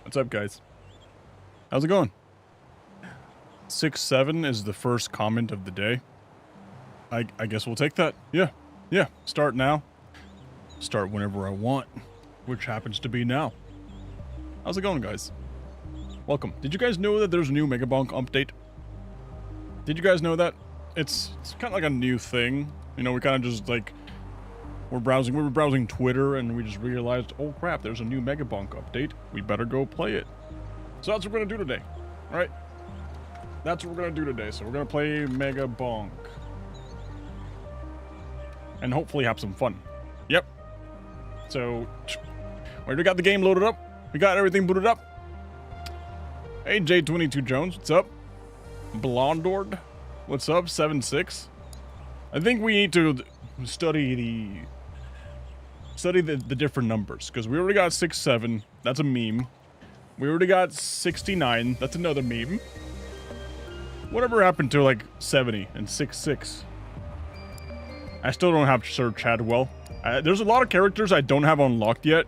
What's up, guys? How's it going? 6-7 is the first comment of the day. I guess we'll take that. Yeah. Start now. Start whenever I want, which happens to be now. How's it going, guys? Welcome. Did you guys know that there's a new Megabonk update? Did you guys know that? It's kind of like a new thing. You know, we kind of just like... we were browsing Twitter and we just realized, oh crap, there's a new Megabonk update. We better go play it. So that's what we're gonna do today. Alright? That's what we're gonna do today. So we're gonna play Megabonk. And hopefully have some fun. Yep. So, we already got the game loaded up. We got everything booted up. Hey, J22 Jones, what's up? Blondord, what's up? 7-6. I think we need to study the different numbers, because we already got 6-7. That's a meme. We already got 69. That's another meme. Whatever happened to like 70 and 6-6? I still don't have Sir Chadwell. There's a lot of characters I don't have unlocked yet.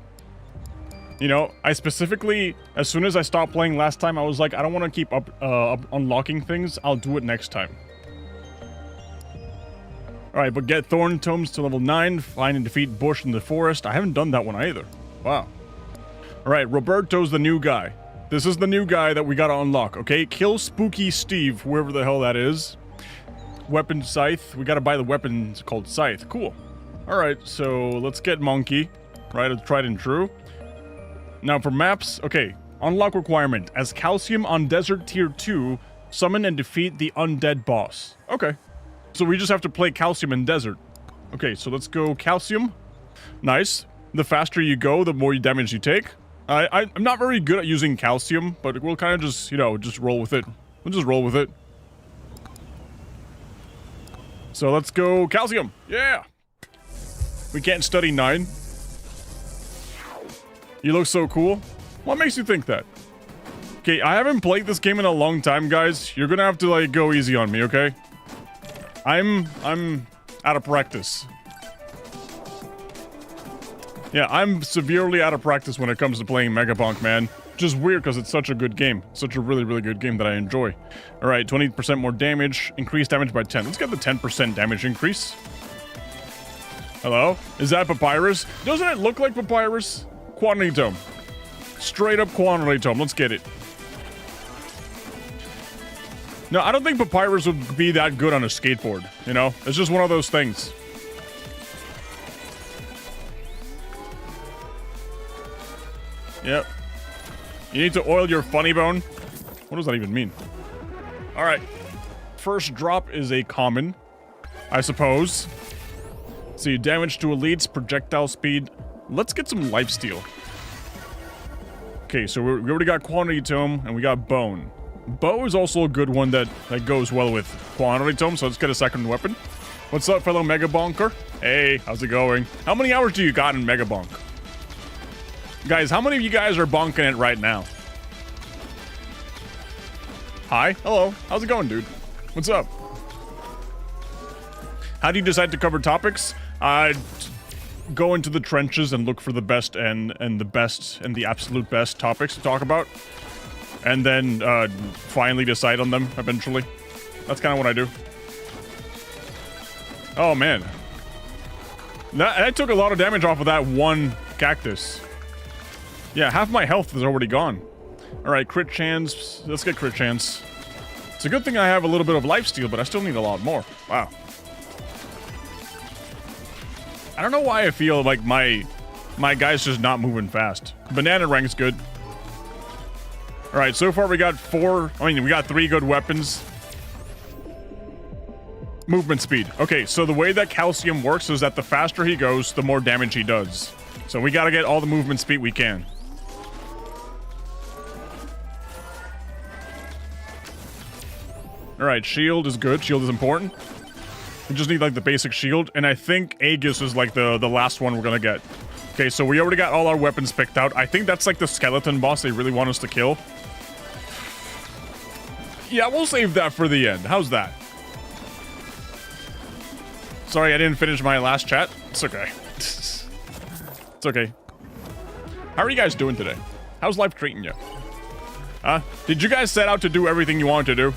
You know, I specifically, as soon as I stopped playing last time, I was like, I don't want to keep up unlocking things. I'll do it next time. Alright, but get Thorn Tomes to level 9. Find and defeat Bush in the forest. I haven't done that one either. Wow. Alright, Roberto's the new guy. This is the new guy that we gotta unlock, okay? Kill Spooky Steve, whoever the hell that is. Weapon Scythe. We gotta buy the weapon called Scythe. Cool. Alright, so let's get Monkey. Right, it's tried and true. Now for maps, okay. Unlock requirement. As Calcium on Desert Tier 2, summon and defeat the undead boss. Okay. So we just have to play Calcium in Desert. Okay, so let's go Calcium. Nice. The faster you go, the more damage you take. I'm not very good at using Calcium, but we'll kind of just, you know, just roll with it. We'll just roll with it. So let's go Calcium. Yeah! We can't study 9. You look so cool. What makes you think that? Okay, I haven't played this game in a long time, guys. You're gonna have to, like, go easy on me, okay? I'm out of practice. Yeah, I'm severely out of practice when it comes to playing Megabonk, man. Just weird because it's such a good game. Such a really, really good game that I enjoy. Alright, 20% more damage. Increased damage by 10. Let's get the 10% damage increase. Hello? Is that Papyrus? Doesn't it look like Papyrus? Quantity Tome. Straight up Quantity Tome. Let's get it. No, I don't think Papyrus would be that good on a skateboard, you know? It's just one of those things. Yep. You need to oil your funny bone? What does that even mean? Alright. First drop is a common, I suppose. See, damage to elites, projectile speed. Let's get some lifesteal. Okay, so we already got Quantity Tome, and we got Bone. Bow is also a good one that goes well with Quantity Tome, so let's get a second weapon. What's up, fellow Megabonker? Hey, how's it going? How many hours do you got in Megabonk? Guys, how many of you guys are bonking it right now? Hi, hello, how's it going, dude? What's up? How do you decide to cover topics? Go into the trenches and look for the best and the absolute best topics to talk about. And then, finally decide on them, eventually. That's kind of what I do. Oh, man. I took a lot of damage off of that one cactus. Yeah, half my health is already gone. Alright, crit chance. Let's get crit chance. It's a good thing I have a little bit of lifesteal, but I still need a lot more. Wow. I don't know why I feel like my guy's just not moving fast. Banana rank's good. Alright, so far we got we got 3 good weapons. Movement speed. Okay, so the way that Calcium works is that the faster he goes, the more damage he does. So we gotta get all the movement speed we can. Alright, shield is good. Shield is important. We just need, like, the basic shield. And I think Aegis is, like, the last one we're gonna get. Okay, so we already got all our weapons picked out. I think that's, like, the skeleton boss they really want us to kill. Yeah, we'll save that for the end. How's that? Sorry, I didn't finish my last chat. It's okay. It's okay. How are you guys doing today? How's life treating you? Did you guys set out to do everything you wanted to do?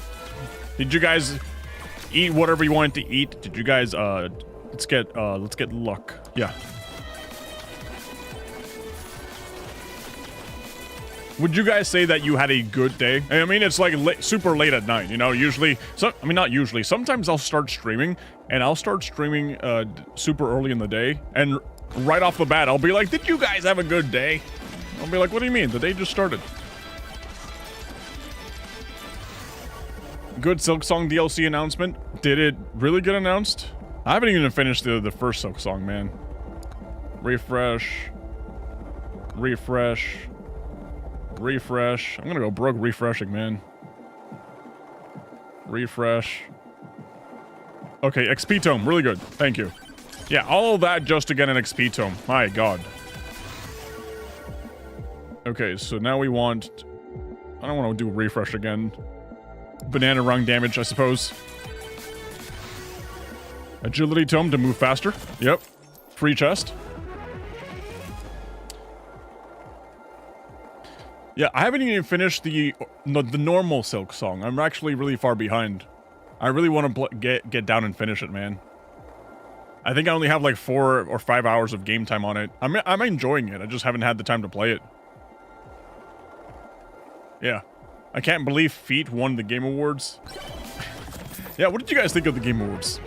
Did you guys eat whatever you wanted to eat? Did you guys, let's get luck. Yeah. Would you guys say that you had a good day? I mean, it's like super late at night, you know, usually, I mean, not usually, sometimes I'll start streaming, and I'll start streaming super early in the day, and right off the bat, I'll be like, did you guys have a good day? I'll be like, what do you mean? The day just started. Good Silk Song DLC announcement. Did it really get announced? I haven't even finished the first Silk Song, man. Refresh. Refresh. Refresh. I'm gonna go broke refreshing, man. Refresh. Okay, XP tome. Really good. Thank you. Yeah, all of that just to get an XP tome. My god. Okay, so now we want... I don't want to do a refresh again. Banana rung damage, I suppose. Agility tome to move faster. Yep. Free chest. Yeah, I haven't even finished the normal Silk Song. I'm actually really far behind. I really want to get down and finish it, man. I think I only have like 4 or 5 hours of game time on it. I'm enjoying it. I just haven't had the time to play it. Yeah. I can't believe Feet won the Game Awards. Yeah, what did you guys think of the Game Awards?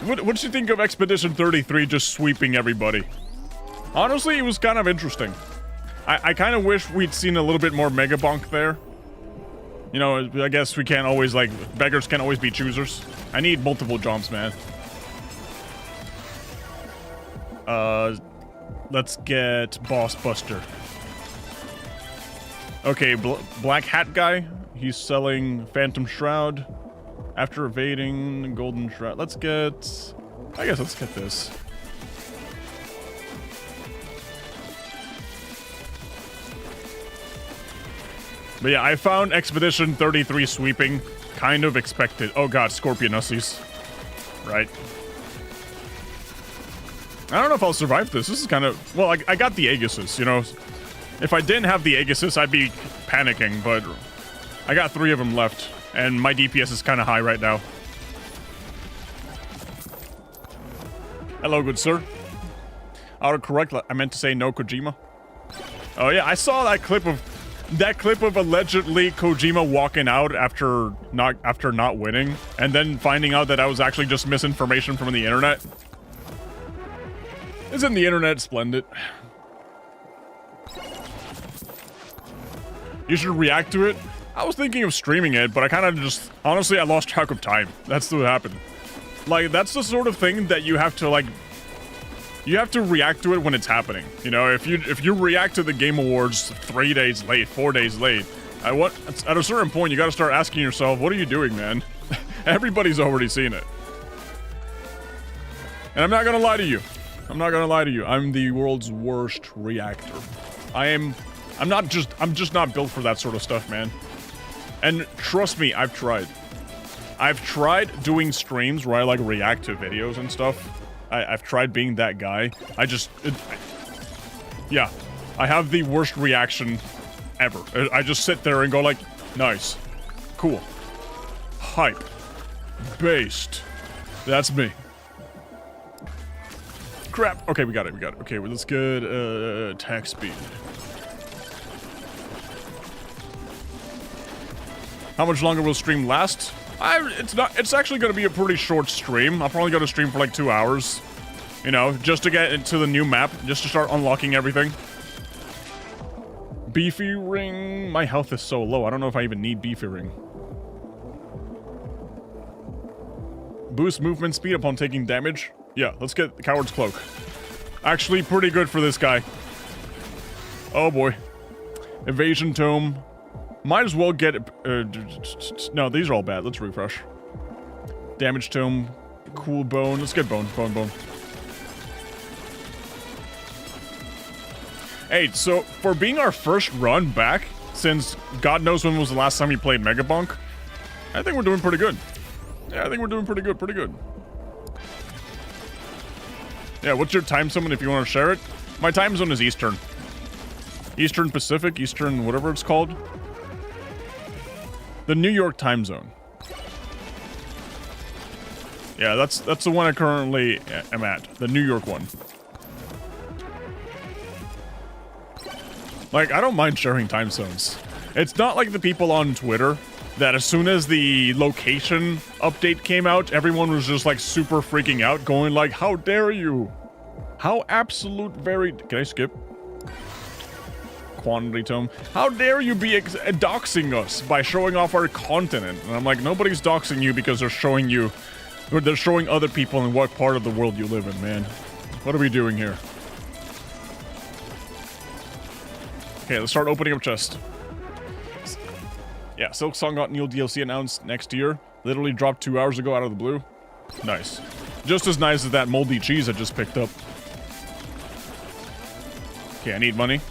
What did you think of Expedition 33 just sweeping everybody? Honestly, it was kind of interesting. I kind of wish we'd seen a little bit more Megabonk there. You know, I guess we can't always, like, beggars can't always be choosers. I need multiple jumps, man. Let's get Boss Buster. Okay, Black Hat guy. He's selling Phantom Shroud. After evading Golden Shroud. Let's get... I guess let's get this. But yeah, I found Expedition 33 sweeping kind of expected. Oh god, Scorpionussies. Right. I don't know if I'll survive this. This is kind of... Well, I got the Aegisus, you know. If I didn't have the Aegisus, I'd be panicking, but I got 3 of them left, and my DPS is kind of high right now. Hello, good sir. Autocorrect, I meant to say no Kojima. Oh yeah, I saw that clip of allegedly Kojima walking out after not winning, and then finding out that I was actually just misinformation from the internet. Isn't the internet splendid? You should react to it. I was thinking of streaming it, but I kind of just... Honestly, I lost track of time. That's what happened. Like, that's the sort of thing that you have to, like... You have to react to it when it's happening. You know, if you react to the Game Awards 3 days late, 4 days late, at a certain point, you gotta start asking yourself, what are you doing, man? Everybody's already seen it. And I'm not gonna lie to you. I'm not gonna lie to you. I'm the world's worst reactor. I'm just not built for that sort of stuff, man. And trust me, I've tried. I've tried doing streams where I, like, react to videos and stuff. I've tried being that guy. Yeah. I have the worst reaction ever. I just sit there and go like, nice. Cool. Hype. Based. That's me. Crap. Okay, we got it. Okay, well, let's get, attack speed. How much longer will stream last? It's actually going to be a pretty short stream. I'll probably go to stream for like 2 hours. You know, just to get into the new map. Just to start unlocking everything. Beefy ring. My health is so low. I don't know if I even need beefy ring. Boost movement speed upon taking damage. Yeah, let's get the Coward's Cloak. Actually, pretty good for this guy. Oh boy. Evasion Tome. Might as well get... no, these are all bad. Let's refresh. Damage Tome. Cool Bone. Let's get Bone. Bone. Hey, so for being our first run back, since God knows when was the last time we played Megabonk, I think we're doing pretty good. Yeah, I think we're doing pretty good. Yeah, what's your time zone if you want to share it? My time zone is Eastern. Eastern Pacific, Eastern whatever it's called. The New York time zone. Yeah, that's the one I currently am at. The New York one. Like, I don't mind sharing time zones. It's not like the people on Twitter that as soon as the location update came out, everyone was just like super freaking out, going like, how dare you? How absolute very... Can I skip? Quantity tome. How dare you be doxing us by showing off our continent? And I'm like, nobody's doxing you because they're showing you... Or they're showing other people in what part of the world you live in, man. What are we doing here? Okay, let's start opening up chest. Yeah, Silk Song got new DLC announced next year. Literally dropped 2 hours ago out of the blue. Nice. Just as nice as that moldy cheese I just picked up. Okay, I need money.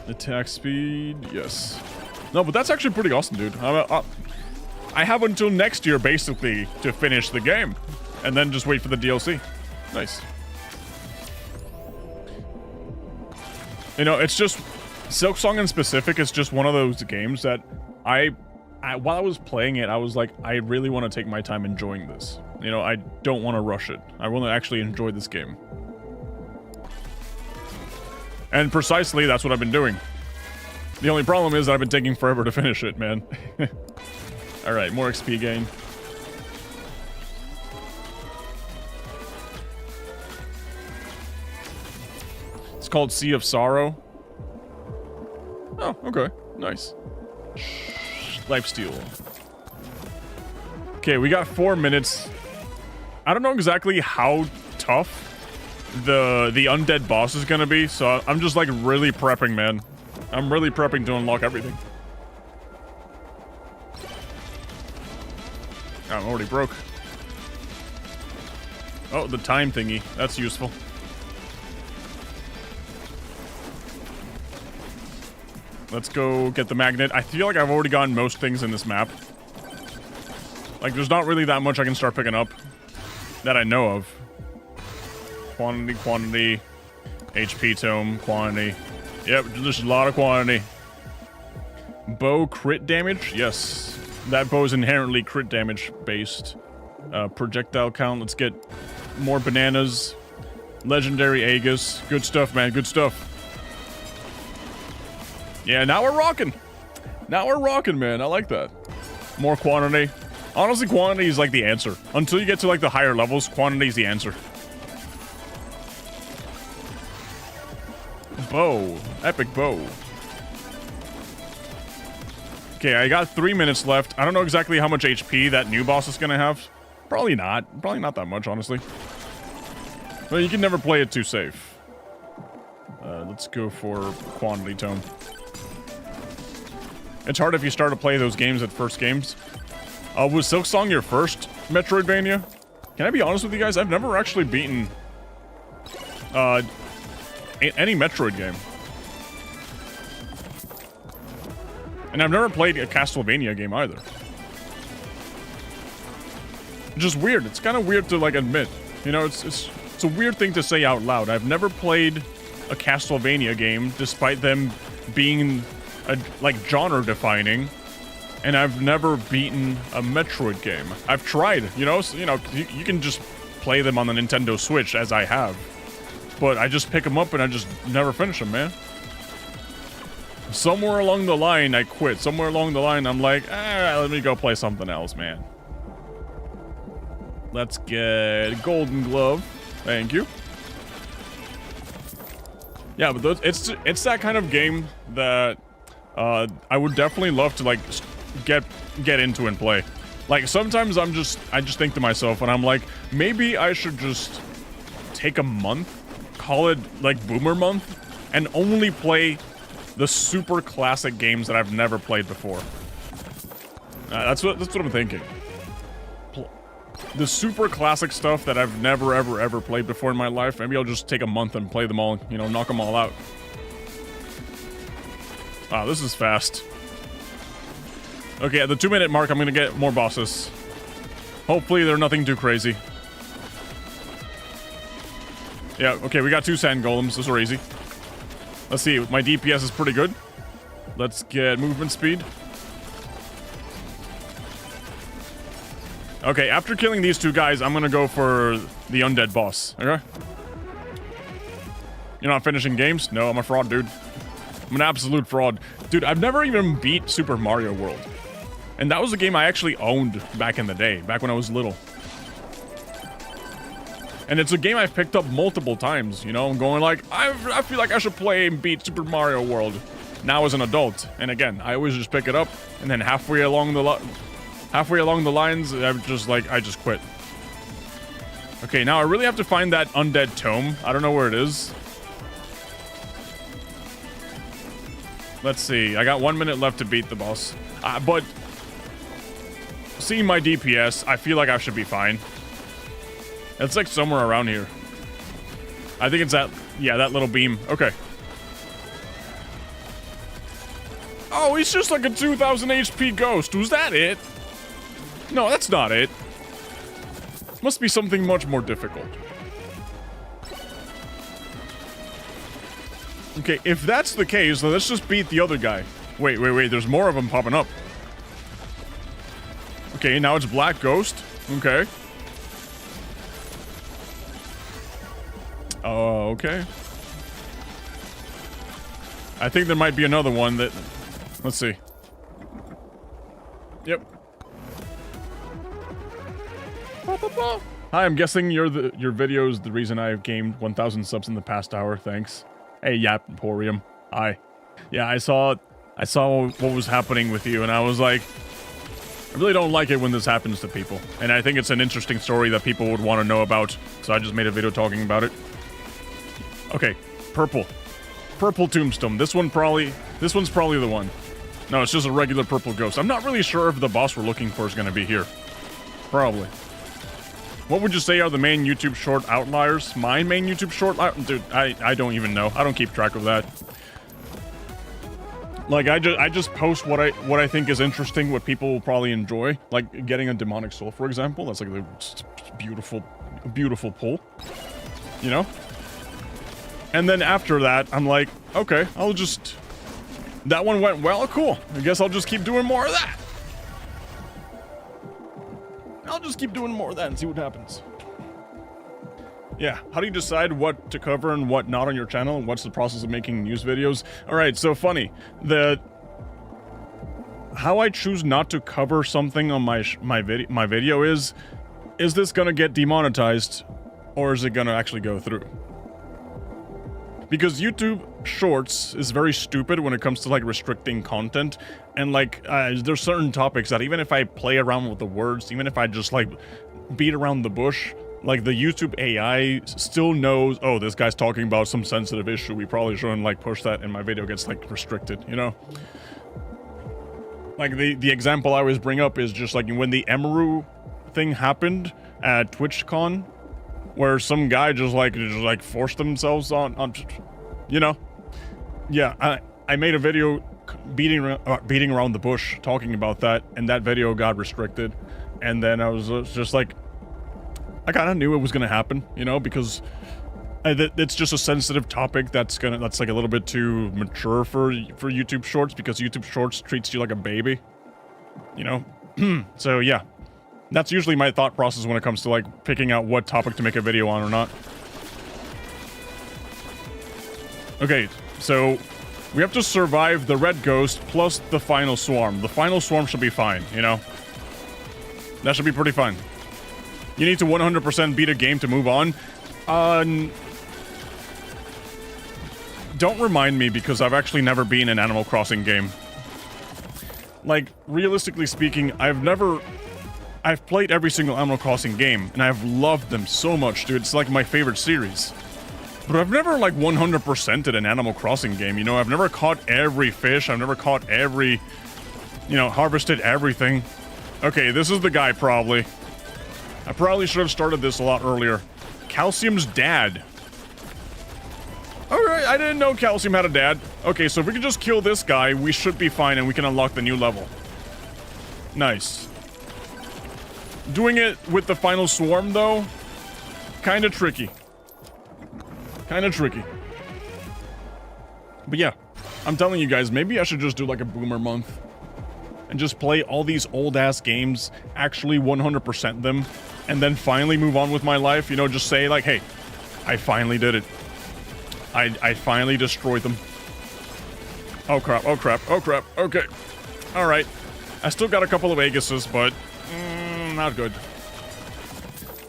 Attack speed, yes. No, but that's actually pretty awesome, dude. I have until next year, basically, to finish the game. And then just wait for the DLC. Nice. You know, it's just... Silk Song in specific is just one of those games that while I was playing it, I was like, I really want to take my time enjoying this. You know, I don't want to rush it. I want to actually enjoy this game. And precisely, that's what I've been doing. The only problem is that I've been taking forever to finish it, man. Alright, more XP gain. It's called Sea of Sorrow. Oh, okay. Nice. Lifesteal. Okay, we got 4 minutes. I don't know exactly how tough the undead boss is gonna be, so I'm just like really prepping, man. I'm really prepping to unlock everything. I'm already broke. Oh, the time thingy. That's useful. Let's go get the magnet. I feel like I've already gotten most things in this map. Like, there's not really that much I can start picking up that I know of. Quantity. HP tome, quantity. Yep, there's a lot of quantity. Bow crit damage? Yes. That bow is inherently crit damage based. Projectile count, let's get more bananas. Legendary Aegis. Good stuff, man, good stuff. Yeah, now we're rocking. Now we're rocking, man. I like that. More quantity. Honestly, quantity is like the answer. Until you get to like the higher levels, quantity is the answer. Bow. Epic bow. Okay, I got 3 minutes left. I don't know exactly how much HP that new boss is gonna have. Probably not. Probably not that much, honestly. But you can never play it too safe. Let's go for quantity tome. It's hard if you start to play those games at first games. Was Silk Song your first Metroidvania? Can I be honest with you guys? I've never actually beaten any Metroid game. And I've never played a Castlevania game either. It's just weird. It's kind of weird to like admit. You know, it's a weird thing to say out loud. I've never played a Castlevania game despite them being like genre defining, and I've never beaten a Metroid game. I've tried, you know, so, you can just play them on the Nintendo Switch as I have, but I just pick them up and I just never finish them, man. Somewhere along the line I quit. Somewhere along the line I'm like, let me go play something else, man. Let's get Golden Glove. Thank you. Yeah, but it's that kind of game that I would definitely love to like get into and play. Like sometimes I just think to myself and I'm like, maybe I should just take a month, call it like Boomer Month, and only play the super classic games that I've never played before. That's what I'm thinking. The super classic stuff that I've never ever played before in my life. Maybe I'll just take a month and play them all, you know, knock them all out. Wow, this is fast. Okay, at the 2-minute mark, I'm gonna get more bosses. Hopefully, they're nothing too crazy. Yeah, okay, we got 2 sand golems. Those are easy. Let's see, my DPS is pretty good. Let's get movement speed. Okay, after killing these 2 guys, I'm gonna go for the undead boss, okay? You're not finishing games? No, I'm a fraud, dude. I'm an absolute fraud. Dude, I've never even beat Super Mario World. And that was a game I actually owned back in the day, back when I was little. And it's a game I've picked up multiple times, you know? I'm going like, I feel like I should play and beat Super Mario World. Now as an adult. And again, I always just pick it up, and then halfway along the lines, I just quit. Okay, now I really have to find that undead tome. I don't know where it is. Let's see. I got 1 minute left to beat the boss. But seeing my DPS, I feel like I should be fine. It's like somewhere around here. I think it's that, yeah, that little beam. Okay. Oh, he's just like a 2000 HP ghost. Was that it? No, that's not it. Must be something much more difficult. Okay, if that's the case, then let's just beat the other guy. Wait, there's more of them popping up. Okay, now it's Black Ghost. Okay. Oh, okay. I think there might be another one that... Let's see. Yep. Hi, I'm guessing your video's the reason I've gained 1,000 subs in the past hour. Thanks. Hey, Yap Emporium. Hi. Yeah, I saw what was happening with you, and I was like, I really don't like it when this happens to people. And I think it's an interesting story that people would want to know about, so I just made a video talking about it. Okay, purple. Purple tombstone. This one's probably the one. No, it's just a regular purple ghost. I'm not really sure if the boss we're looking for is going to be here. Probably. What would you say are the main YouTube short outliers? My main YouTube short dude, I don't even know. I don't keep track of that. Like I just post what I think is interesting, what people will probably enjoy. Like getting a demonic soul, for example. That's like a beautiful pull. You know? And then after that, I'm like, okay, that one went well, cool. I guess I'll just keep doing more of that. I'll just keep doing more of that and see what happens. Yeah, how do you decide what to cover and what not on your channel? And what's the process of making news videos? Alright, so funny. How I choose not to cover something on my video is this gonna get demonetized or is it gonna actually go through? Because YouTube Shorts is very stupid when it comes to like restricting content, and like there's certain topics that even if I play around with the words, even if I just like beat around the bush, like the YouTube AI still knows, oh, this guy's talking about some sensitive issue, we probably shouldn't like push that, and my video gets like restricted, you know? Like the example I always bring up is just like when the Emeru thing happened at TwitchCon, where some guy just like forced themselves on, you know? Yeah, I made a video beating around the bush talking about that, and that video got restricted. And then I was just like, I kind of knew it was gonna happen, you know, because it's just a sensitive topic that's like a little bit too mature for YouTube Shorts, because YouTube Shorts treats you like a baby, you know? So yeah. That's usually my thought process when it comes to, like, picking out what topic to make a video on or not. Okay, so we have to survive the red ghost plus the final swarm. The final swarm should be fine, you know? That should be pretty fun. You need to 100% beat a game to move on. Don't remind me, because I've actually never been an Animal Crossing game. Like, realistically speaking, I've played every single Animal Crossing game, and I've loved them so much, dude. It's like my favorite series. But I've never, like, 100%ed an Animal Crossing game, you know? I've never caught every fish. I've never caught every, you know, harvested everything. Okay, this is the guy, probably. I probably should have started this a lot earlier. Calcium's dad. Alright, I didn't know Calcium had a dad. Okay, so if we can just kill this guy, we should be fine, and we can unlock the new level. Nice. Doing it with the final swarm, though, kind of tricky. Kind of tricky. But yeah, I'm telling you guys, maybe I should just do like a boomer month. And just play all these old-ass games, actually 100% them, and then finally move on with my life. You know, just say like, hey, I finally did it. I finally destroyed them. Oh crap, oh crap, oh crap, okay. Alright. I still got a couple of Aegises, but not good.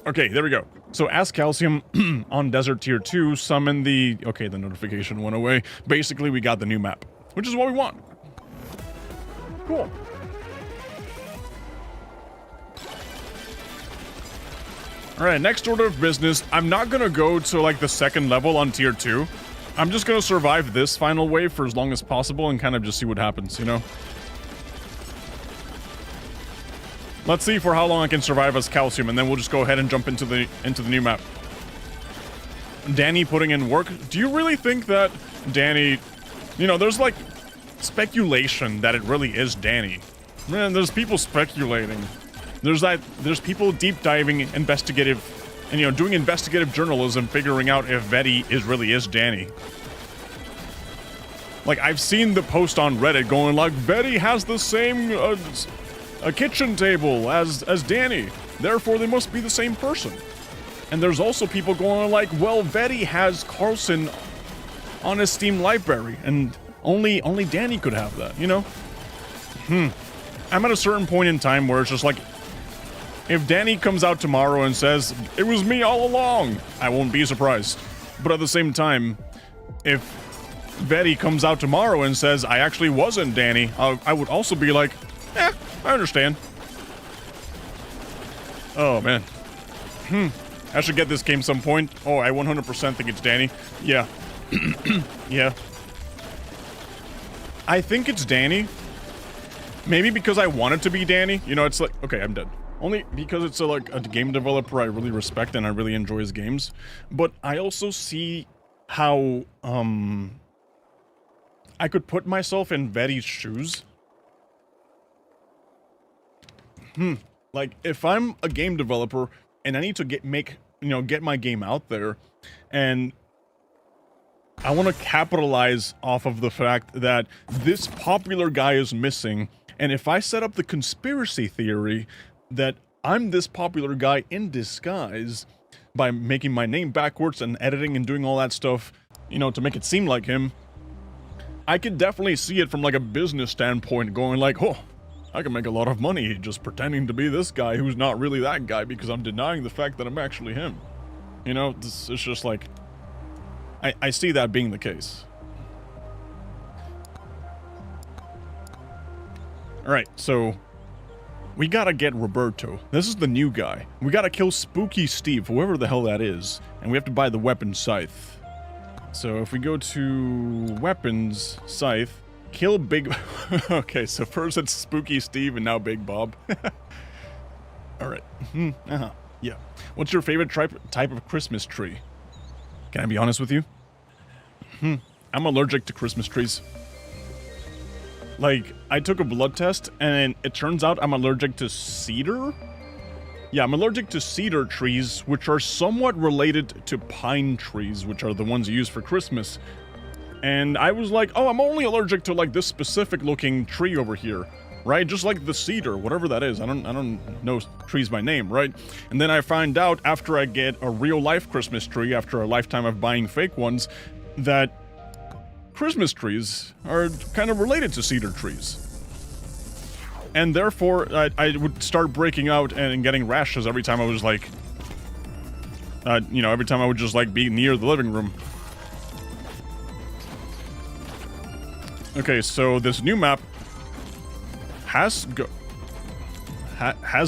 Okay, there we go. So as Calcium on Desert Tier 2, summon the... Okay, the notification went away. Basically, we got the new map, which is what we want. Cool. Alright, next order of business. I'm not gonna go to, like, the second level on Tier 2. I'm just gonna survive this final wave for as long as possible and kind of just see what happens, you know? Let's see for how long I can survive as Calcium, and then we'll just go ahead and jump into the new map. Danny putting in work. Do you really think that Danny... You know, there's, like, speculation that it really is Danny. Man, there's people speculating. There's people deep diving, investigative, and, you know, doing investigative journalism, figuring out if Betty really is Danny. Like, I've seen the post on Reddit going like, Betty has the same a kitchen table as Danny, therefore they must be the same person. And there's also people going like, well, Betty has Carlson on his Steam library, and only Danny could have that, you know? I'm at a certain point in time where it's just like, if Danny comes out tomorrow and says, it was me all along, I won't be surprised. But at the same time, if Betty comes out tomorrow and says, I actually wasn't Danny, I would also be like, eh, I understand. Oh, man. I should get this game some point. Oh, I 100% think it's Danny. Yeah. Yeah. I think it's Danny. Maybe because I want it to be Danny. You know, it's like, okay, I'm dead. Only because it's like a game developer I really respect and I really enjoy his games. But I also see how, I could put myself in Betty's shoes. Like, if I'm a game developer and I need to get my game out there, and I want to capitalize off of the fact that this popular guy is missing, and if I set up the conspiracy theory that I'm this popular guy in disguise by making my name backwards and editing and doing all that stuff, you know, to make it seem like him, I could definitely see it from like a business standpoint going like, oh, I can make a lot of money just pretending to be this guy who's not really that guy because I'm denying the fact that I'm actually him. You know, it's just like, I see that being the case. Alright, so we gotta get Roberto. This is the new guy. We gotta kill Spooky Steve, whoever the hell that is. And we have to buy the weapon Scythe. So if we go to weapons, Scythe, kill Big... Okay, so first it's Spooky Steve and now Big Bob. Alright. Yeah. What's your favorite type of Christmas tree? Can I be honest with you? I'm allergic to Christmas trees. Like, I took a blood test, and it turns out I'm allergic to cedar? Yeah, I'm allergic to cedar trees, which are somewhat related to pine trees, which are the ones you use for Christmas. And I was like, oh, I'm only allergic to, like, this specific-looking tree over here, right? Just like the cedar, whatever that is. I don't know trees by name, right? And then I find out, after I get a real-life Christmas tree, after a lifetime of buying fake ones, that Christmas trees are kind of related to cedar trees. And therefore, I would start breaking out and getting rashes every time I was like... you know, every time I would just, like, be near the living room. Okay, so this new map has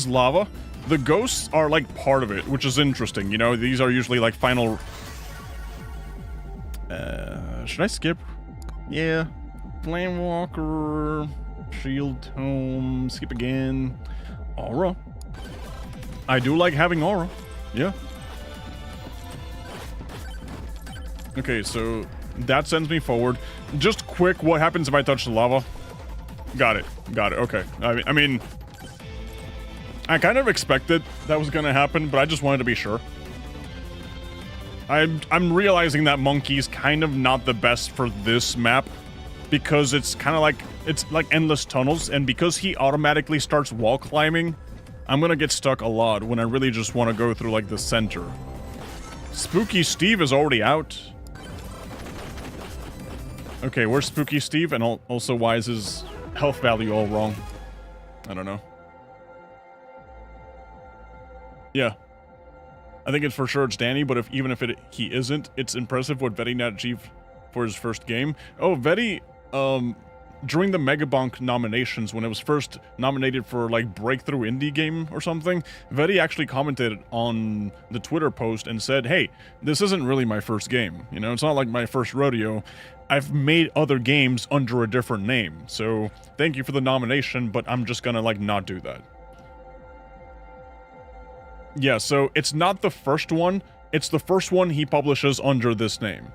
lava. The ghosts are, like, part of it, which is interesting. You know, these are usually, like, final... should I skip? Yeah. Flamewalker... Shield Tome... Skip again... Aura. I do like having Aura. Yeah. Okay, so... that sends me forward. Just quick, what happens if I touch the lava? Got it. Got it, okay. I mean... I kind of expected that was gonna happen, but I just wanted to be sure. I'm realizing that monkey's kind of not the best for this map because it's kind of like, it's like endless tunnels, and because he automatically starts wall climbing, I'm gonna get stuck a lot when I really just want to go through like the center. Spooky Steve is already out. Okay, where's Spooky Steve? And also, why is his health value all wrong? I don't know. Yeah. I think it's for sure it's Danny, but even if he isn't, it's impressive what Vetty achieved for his first game. Oh, Vetty, during the Megabonk nominations, when it was first nominated for, like, Breakthrough Indie Game or something, Vetty actually commented on the Twitter post and said, hey, this isn't really my first game. You know, it's not like my first rodeo. I've made other games under a different name, so thank you for the nomination, but I'm just gonna, like, not do that. Yeah, so it's not the first one, it's the first one he publishes under this name.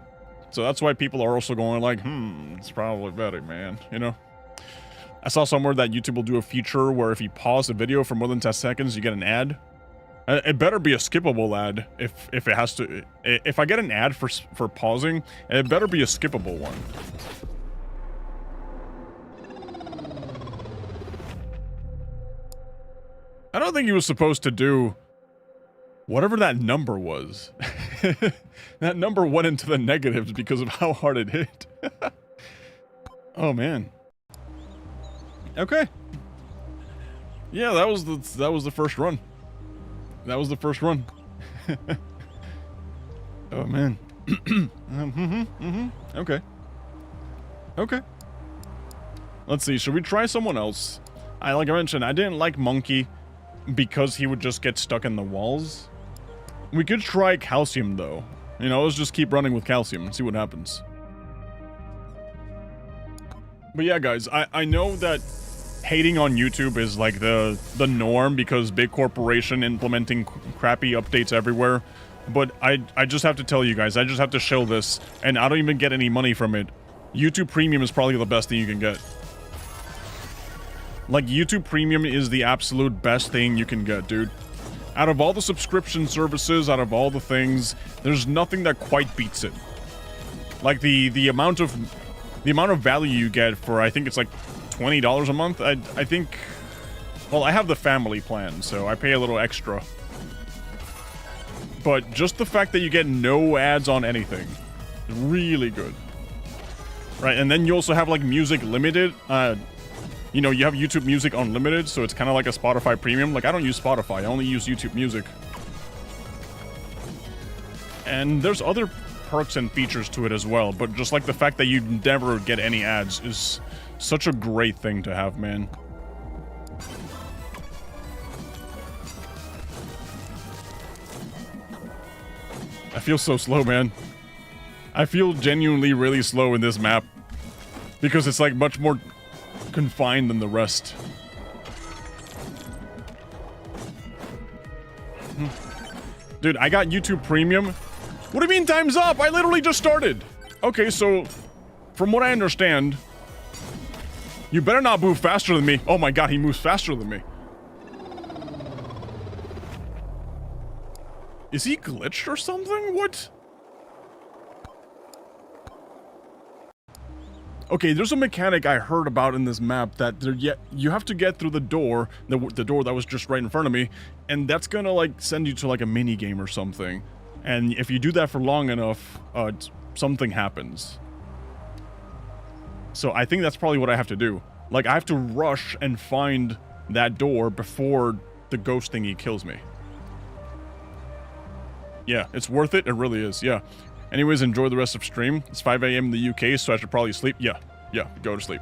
So that's why people are also going like, it's probably better, man, you know? I saw somewhere that YouTube will do a feature where if you pause a video for more than 10 seconds, you get an ad. It better be a skippable ad if it has to... If I get an ad for pausing, it better be a skippable one. I don't think he was supposed to do... whatever that number was. That number went into the negatives because of how hard it hit. Oh, man. Okay. Yeah, that was the first run. That was the first run. Oh, man. Okay. Okay. Let's see, should we try someone else? Like I mentioned, I didn't like Monkey because he would just get stuck in the walls. We could try Calcium, though. You know, let's just keep running with Calcium and see what happens. But yeah, guys, I know that hating on YouTube is like the norm because big corporation implementing crappy updates everywhere. But I just have to tell you guys, I just have to show this, and I don't even get any money from it. YouTube Premium is probably the best thing you can get. Like, YouTube Premium is the absolute best thing you can get, dude. Out of all the subscription services, out of all the things, there's nothing that quite beats it. Like, the amount of value you get for, I think it's like $20 a month. I think, well, I have the family plan, so I pay a little extra. But just the fact that you get no ads on anything is really good. Right, and then you also have, like, Music Limited. You know, you have YouTube Music Unlimited, so it's kind of like a Spotify Premium. Like, I don't use Spotify, I only use YouTube Music. And there's other perks and features to it as well, but just like the fact that you never get any ads is such a great thing to have, man. I feel so slow, man. I feel genuinely really slow in this map. Because it's like much more confined than the rest. Dude, I got YouTube Premium. What do you mean time's up? I literally just started. Okay, so from what I understand, you better not move faster than me. Oh my god, he moves faster than me. Is he glitched or something? What? Okay, there's a mechanic I heard about in this map that you have to get through the door that was just right in front of me, and that's gonna like send you to like a mini game or something. And if you do that for long enough, something happens. So I think that's probably what I have to do. Like, I have to rush and find that door before the ghost thingy kills me. Yeah, it's worth it. It really is, yeah. Anyways, enjoy the rest of stream. It's 5 a.m. in the UK, so I should probably sleep. Yeah, go to sleep.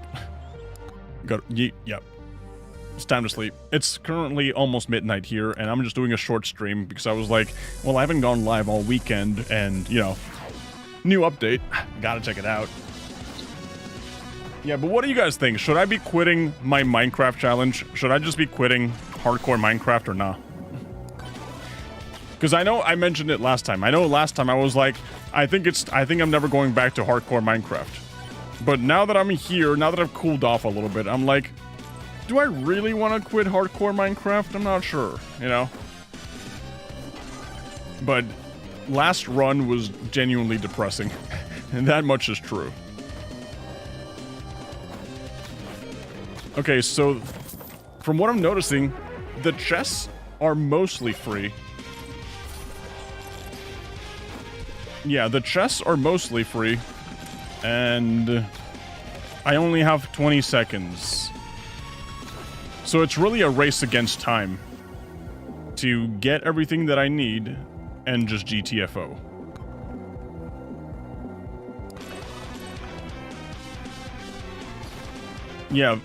Yeah. It's time to sleep. It's currently almost midnight here, and I'm just doing a short stream because I was like, well, I haven't gone live all weekend, and, you know, new update. Gotta check it out. Yeah, but what do you guys think? Should I be quitting my Minecraft challenge? Should I just be quitting hardcore Minecraft or not? Because I know I mentioned it last time. I know last time I was like, I think I'm never going back to hardcore Minecraft. But now that I'm here, now that I've cooled off a little bit, I'm like, do I really want to quit hardcore Minecraft? I'm not sure, you know? But last run was genuinely depressing. And that much is true. Okay, so from what I'm noticing, the chests are mostly free. Yeah, the chests are mostly free. And I only have 20 seconds. So it's really a race against time to get everything that I need and just GTFO. Yeah,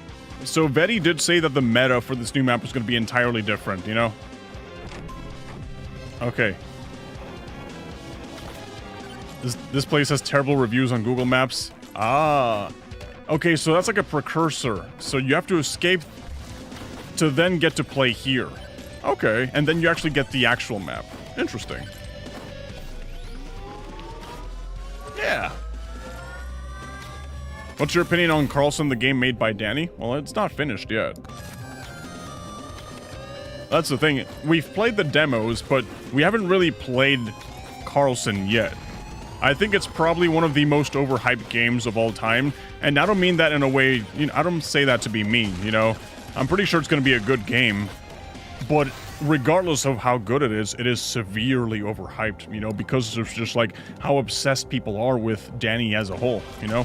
so Vetty did say that the meta for this new map was going to be entirely different, you know? Okay. This place has terrible reviews on Google Maps. Ah. Okay, so that's like a precursor. So you have to escape to then get to play here. Okay, and then you actually get the actual map. Interesting. Yeah. What's your opinion on Carlson, the game made by Danny? Well, it's not finished yet. That's the thing. We've played the demos, but we haven't really played Carlson yet. I think it's probably one of the most overhyped games of all time, and I don't mean that in a way, you know, I don't say that to be mean, you know? I'm pretty sure it's going to be a good game, but regardless of how good it is severely overhyped, you know, because of just like how obsessed people are with Danny as a whole, you know?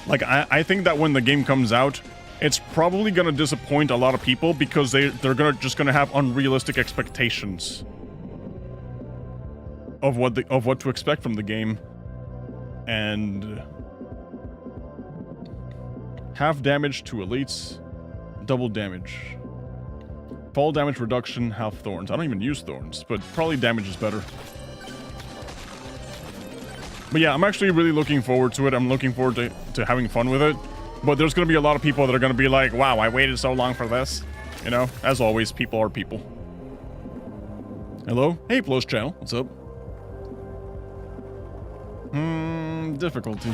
Like, I think that when the game comes out, it's probably going to disappoint a lot of people because they're just going to have unrealistic expectations of what to expect from the game. And half damage to elites, double damage. Fall damage reduction, half thorns. I don't even use thorns, but probably damage is better. But yeah, I'm actually really looking forward to it. I'm looking forward to having fun with it. But there's going to be a lot of people that are going to be like, wow, I waited so long for this. You know, as always, people are people. Hello? Hey, Plus Channel. What's up? Difficulty.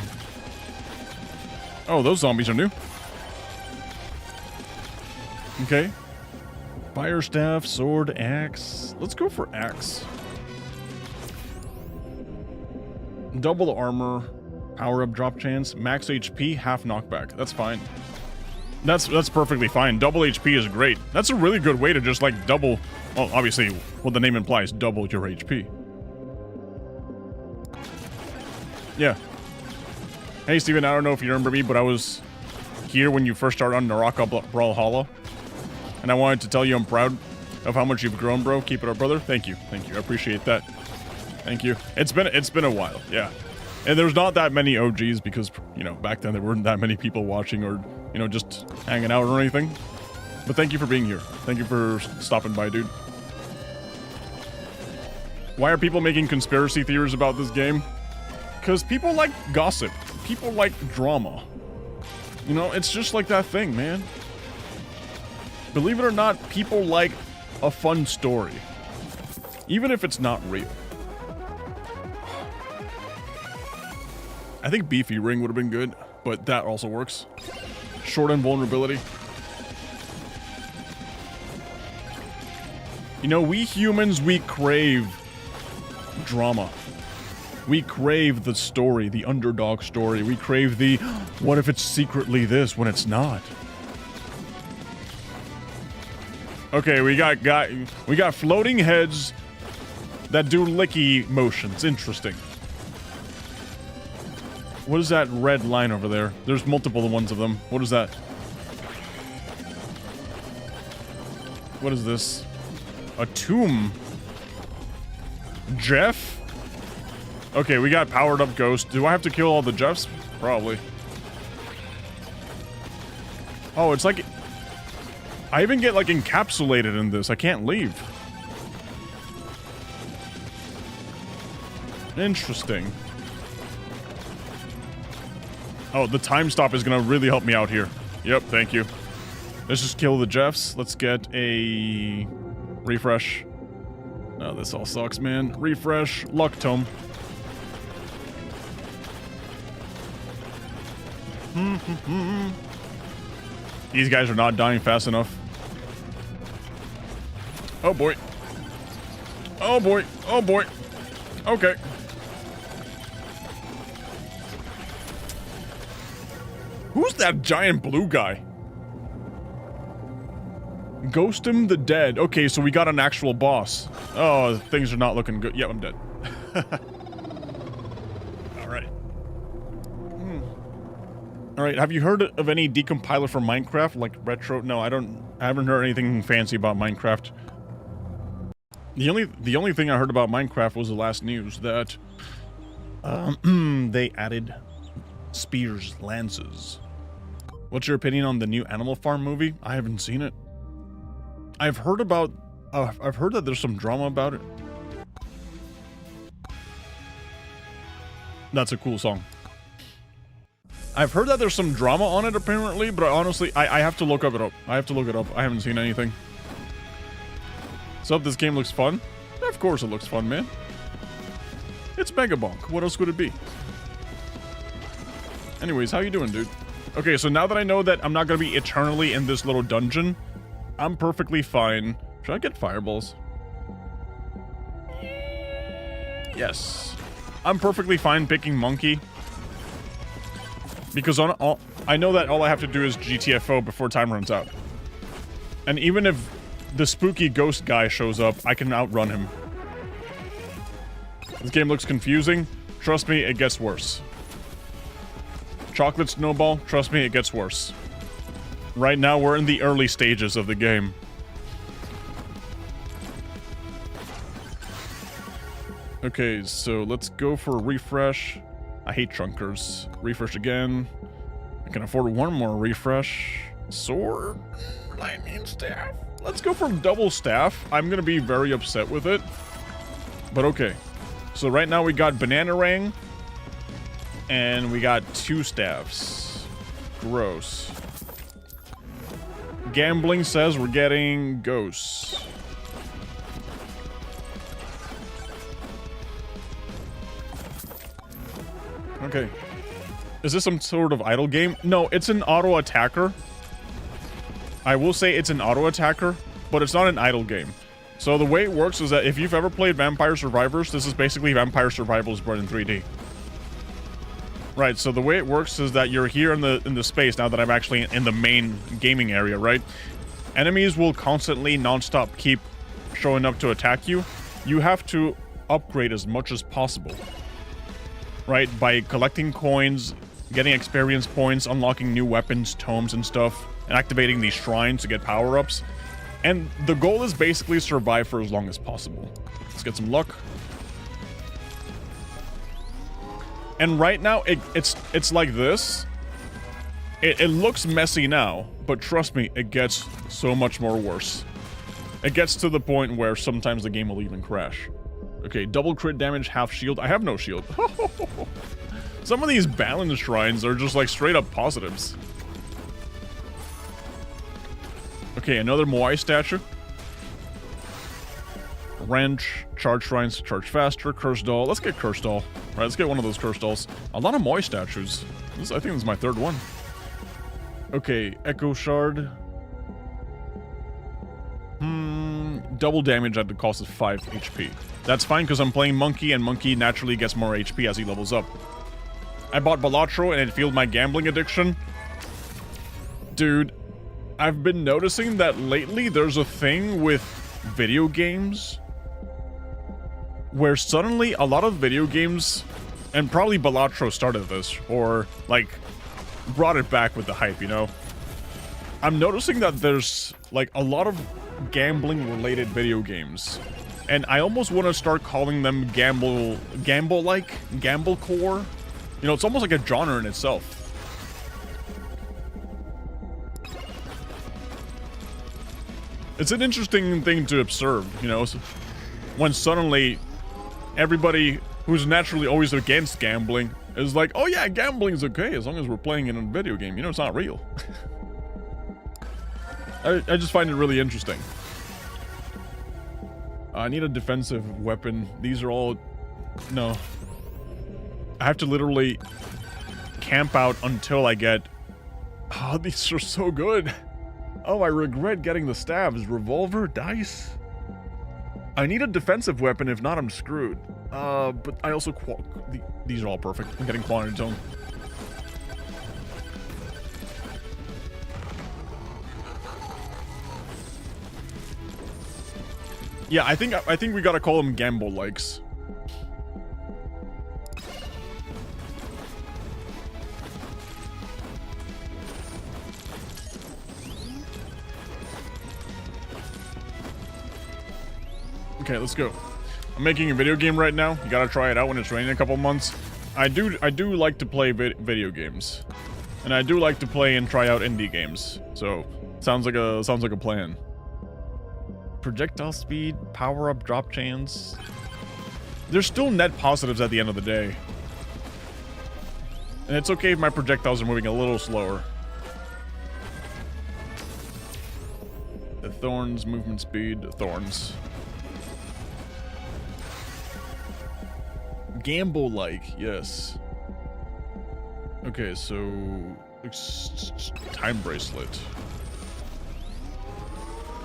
Oh, those zombies are new. Okay. Fire staff, sword, axe. Let's go for axe. Double armor, power up drop chance, max HP, half knockback. That's fine. That's perfectly fine. Double HP is great. That's a really good way to just like double, well, obviously what the name implies, double your HP. Yeah. Hey Steven, I don't know if you remember me, but I was here when you first started on Naraka Brawlhalla. And I wanted to tell you I'm proud of how much you've grown, bro. Keep it up, brother. Thank you. Thank you. I appreciate that. Thank you. It's been a while, yeah. And there's not that many OGs because, you know, back then there weren't that many people watching or, you know, just hanging out or anything. But thank you for being here. Thank you for stopping by, dude. Why are people making conspiracy theories about this game? Because people like gossip. People like drama. You know, it's just like that thing, man. Believe it or not, people like a fun story. Even if it's not real. I think Beefy Ring would have been good, but that also works. Short invulnerability. You know, we humans, we crave drama. We crave the story, the underdog story. We crave the, what if it's secretly this when it's not? Okay, we got floating heads that do licky motions. Interesting. What is that red line over there? There's multiple ones of them. What is that? What is this? A tomb. Jeff? Okay, we got powered up ghost. Do I have to kill all the Jeffs? Probably. Oh, it's like... I even get, like, encapsulated in this. I can't leave. Interesting. Oh, the time stop is gonna really help me out here. Yep, thank you. Let's just kill the Jeffs. Let's get a... refresh. Oh, this all sucks, man. Refresh. Luck Tome. These guys are not dying fast enough. Oh boy. Oh boy. Oh boy. Okay. Who's that giant blue guy? Ghost him the dead. Okay, so we got an actual boss. Oh, things are not looking good. Yep, I'm dead. Alright. Alright, have you heard of any decompiler for Minecraft? Like retro? No, I haven't heard anything fancy about Minecraft. The only thing I heard about Minecraft was the last news that they added spears, lances. What's your opinion on the new Animal Farm movie? I haven't seen it. I've heard that there's some drama about it. That's a cool song. I've heard that there's some drama on it apparently, but honestly, I have to look it up. I have to look it up. I haven't seen anything. So this game looks fun. Of course it looks fun, man. It's Megabonk. What else would it be? Anyways, how you doing, dude? Okay, so now that I know that I'm not gonna be eternally in this little dungeon, I'm perfectly fine. Should I get fireballs? Yes. I'm perfectly fine picking monkey. Because I know that all I have to do is GTFO before time runs out. And even if the spooky ghost guy shows up, I can outrun him. This game looks confusing. Trust me, it gets worse. Chocolate Snowball, trust me, it gets worse. Right now, we're in the early stages of the game. Okay, so let's go for a refresh. I hate chunkers. Refresh again. I can afford one more refresh. Sword? Lightning staff? Let's go for double staff. I'm gonna be very upset with it. But okay. So right now we got Bananarang. And we got 2 staffs. Gross. Gambling says we're getting ghosts. Okay. Is this some sort of idle game? No, it's an auto attacker. I will say it's an auto attacker, but it's not an idle game. So the way it works is that if you've ever played Vampire Survivors, this is basically Vampire Survivors but in 3D. Right, so the way it works is that you're here in the space now that I'm actually in the main gaming area, right? Enemies will constantly, non-stop keep showing up to attack you. You have to upgrade as much as possible. Right, by collecting coins, getting experience points, unlocking new weapons, tomes and stuff, and activating these shrines to get power-ups. And the goal is basically survive for as long as possible. Let's get some luck. And right now, it's like this. It looks messy now, but trust me, it gets so much more worse. It gets to the point where sometimes the game will even crash. Okay, double crit damage, half shield. I have no shield. Some of these balance shrines are just like straight up positives. Okay, another Moai statue. Wrench, charge shrines, charge faster, curse doll. Let's get curse doll. Right, let's get one of those curse dolls. A lot of Moai statues. I think this is my 3rd one. Okay, echo shard. Double damage at the cost of 5 HP. That's fine because I'm playing Monkey, and Monkey naturally gets more HP as he levels up. I bought Balatro and it fueled my gambling addiction. Dude, I've been noticing that lately there's a thing with video games where suddenly a lot of video games, and probably Balatro started this, or like brought it back with the hype, you know? I'm noticing that there's like a lot of gambling related video games, and I almost want to start calling them gamble core. You know, it's almost like a genre in itself. It's an interesting thing to observe, you know, when suddenly everybody who's naturally always against gambling is like, oh yeah, gambling's okay as long as we're playing it in a video game. You know, it's not real. I just find it really interesting. I need a defensive weapon. These are all... No. I have to literally camp out until I get Oh, these are so good. Oh, I regret getting the stabs. Revolver, dice. I need a defensive weapon. If not, I'm screwed. But I also these are all perfect. I'm getting quantity zone. Yeah, I think we gotta call them gamble likes. Okay, let's go. I'm making a video game right now. You gotta try it out when it's raining in a couple months. I do like to play video games, and I do like to play and try out indie games. So sounds like a plan. Projectile speed, power up, drop chains. There's still net positives at the end of the day, and it's okay if my projectiles are moving a little slower. The thorns, movement speed, thorns. Gamble-like, yes. Okay, so time bracelet.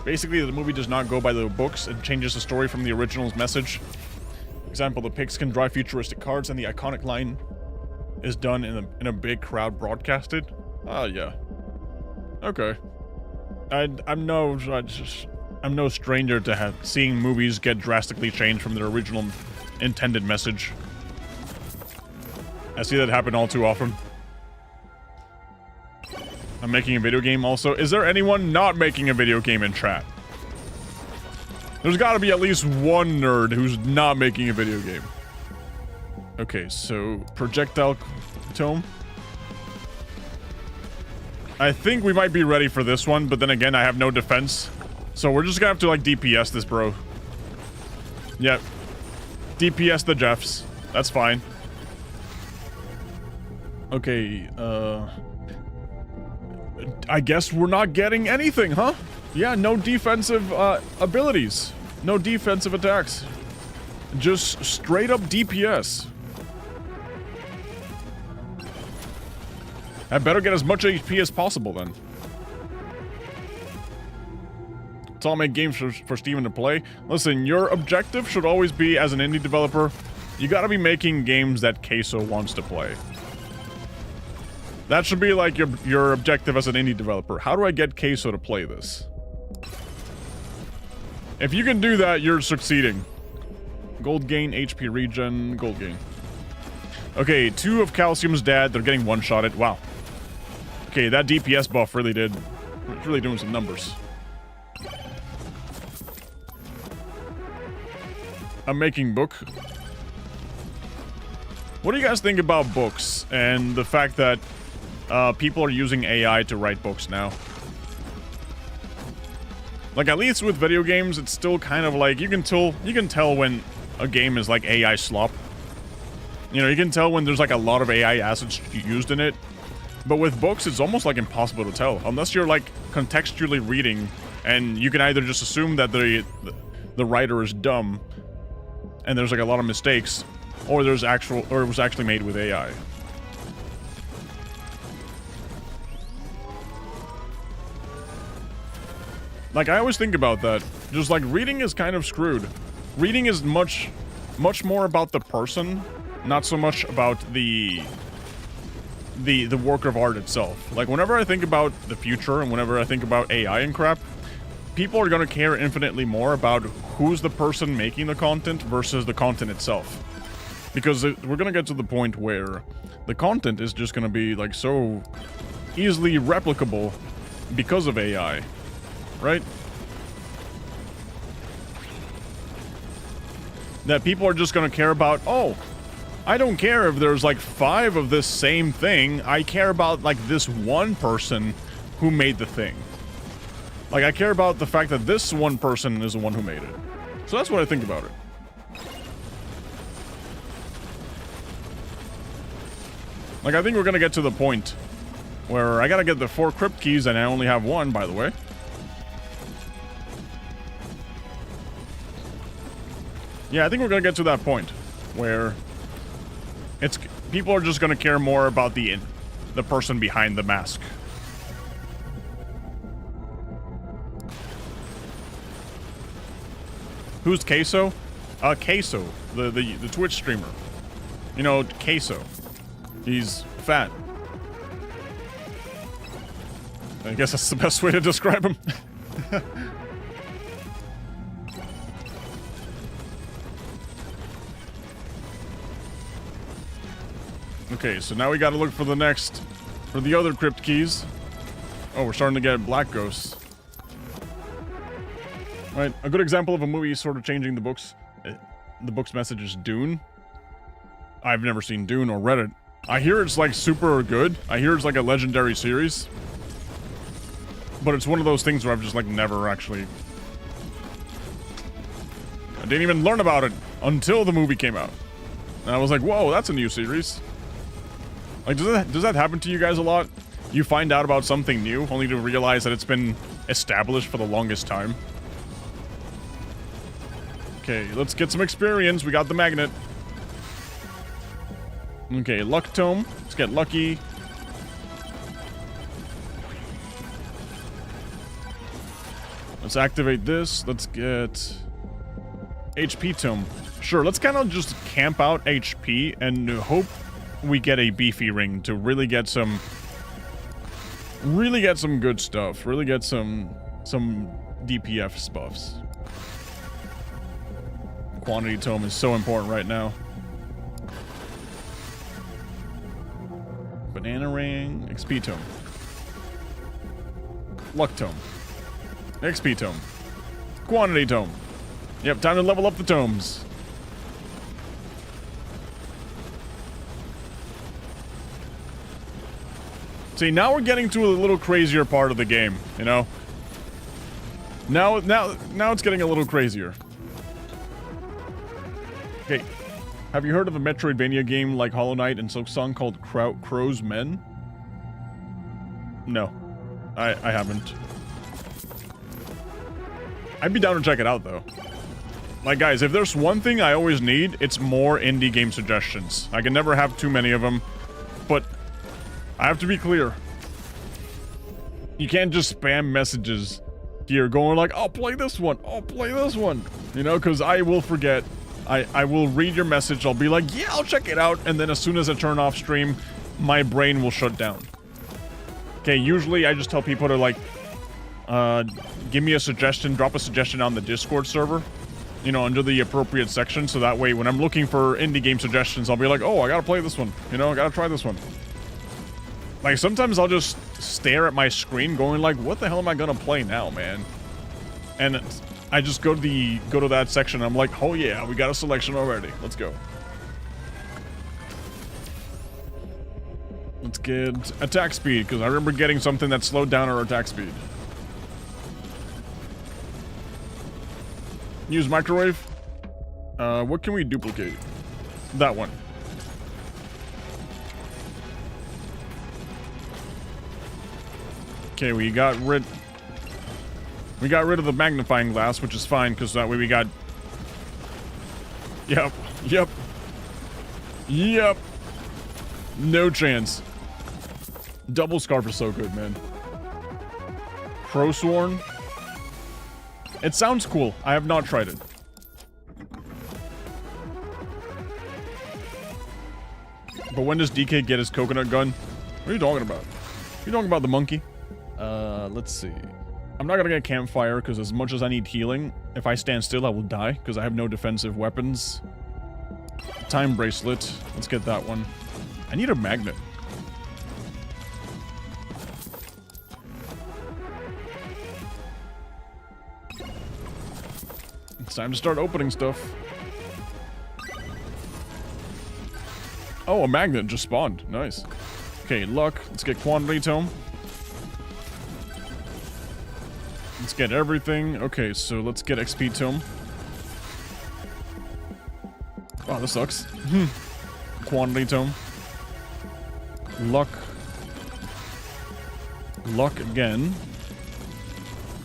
Basically, the movie does not go by the books and changes the story from the original's message. For example, the pics can drive futuristic cars, and the iconic line is done in a big crowd broadcasted. Ah, yeah. Okay. I'm no stranger to seeing movies get drastically changed from their original intended message. I see that happen all too often. I'm making a video game also. Is there anyone not making a video game in chat? There's gotta be at least one nerd who's not making a video game. Okay, so projectile tome. I think we might be ready for this one, but then again, I have no defense. So we're just gonna have to like DPS this, bro. Yep. DPS the Jeffs. That's fine. Okay, I guess we're not getting anything, huh? Yeah, no defensive abilities. No defensive attacks. Just straight up DPS. I better get as much HP as possible then. So I'll make games for Steven to play. Listen, your objective should always be, as an indie developer, you gotta be making games that Queso wants to play. That should be like your objective as an indie developer. How do I get Queso to play this? If you can do that, you're succeeding. Gold gain, HP regen, gold gain. Okay, 2 of Calcium's dead. They're getting one-shotted. Wow. Okay, that DPS buff really did... It's really doing some numbers. I'm making book. What do you guys think about books and the fact that people are using AI to write books now? Like, at least with video games, it's still kind of like you can tell when a game is like AI slop. You know, you can tell when there's like a lot of AI assets used in it. But with books, it's almost like impossible to tell unless you're like contextually reading, and you can either just assume that the writer is dumb and there's like a lot of mistakes, or it was actually made with AI. Like, I always think about that. Just like reading is kind of screwed. Reading is much more about the person, not so much about the work of art itself. Like, whenever I think about the future and whenever I think about AI and crap, people are going to care infinitely more about who's the person making the content versus the content itself. Because we're going to get to the point where the content is just going to be like so easily replicable because of AI, right? That people are just going to care about, oh, I don't care if there's like 5 of this same thing. I care about like this one person who made the thing. Like, I care about the fact that this one person is the one who made it. So that's what I think about it. Like, I think we're gonna get to the point where I gotta get the 4 crypt keys and I only have 1, by the way. Yeah, I think we're gonna get to that point where people are just gonna care more about the person behind the mask Who's Queso? Queso, the Twitch streamer. You know, Queso. He's fat. I guess that's the best way to describe him. Okay, so now we gotta look for the other crypt keys. Oh, we're starting to get black ghosts. Right, a good example of a movie sort of changing the book's message is Dune. I've never seen Dune or read it. I hear it's like super good. I hear it's like a legendary series. But it's one of those things where I've just like never actually... I didn't even learn about it until the movie came out. And I was like, whoa, that's a new series. Like, does that happen to you guys a lot? You find out about something new, only to realize that it's been established for the longest time. Okay, let's get some experience. We got the magnet. Okay, luck tome. Let's get lucky. Let's activate this. Let's get HP tome. Sure, let's kind of just camp out HP and hope we get a beefy ring to really get some good stuff. Really get some DPF buffs. Quantity tome is so important right now. Banana ring, XP tome. Luck tome. XP tome. Quantity tome. Yep, time to level up the tomes. See, now we're getting to a little crazier part of the game, you know? Now it's getting a little crazier. Okay, have you heard of a Metroidvania game like Hollow Knight and Silksong called Crow's Men? No, I haven't. I'd be down to check it out, though. Like, guys, if there's one thing I always need, it's more indie game suggestions. I can never have too many of them, but I have to be clear. You can't just spam messages here going like, I'll play this one, I'll play this one. You know, because I will forget. I will read your message, I'll be like, yeah, I'll check it out, and then as soon as I turn off stream, my brain will shut down. Okay, usually I just tell people to like, give me a suggestion, drop a suggestion on the Discord server, you know, under the appropriate section, so that way when I'm looking for indie game suggestions, I'll be like, oh, I gotta play this one, you know, I gotta try this one. Like, sometimes I'll just stare at my screen going like, what the hell am I gonna play now, man? And I just go to that section, and I'm like, oh yeah, we got a selection already, let's go. Let's get attack speed, because I remember getting something that slowed down our attack speed. Use microwave. What can we duplicate? That one. Okay, we got rid of the magnifying glass, which is fine, because that way we got... Yep. No chance. Double scarf is so good, man. Crowsworn. It sounds cool. I have not tried it. But when does DK get his coconut gun? What are you talking about? You talking about the monkey? Let's see. I'm not gonna get campfire, because as much as I need healing, if I stand still, I will die, because I have no defensive weapons. Time bracelet. Let's get that one. I need a magnet. It's time to start opening stuff. Oh, a magnet just spawned. Nice. Okay, luck. Let's get quantity tome. Let's get everything. Okay, so let's get XP tome. Oh, this sucks. Quantity tome. Luck. Luck again.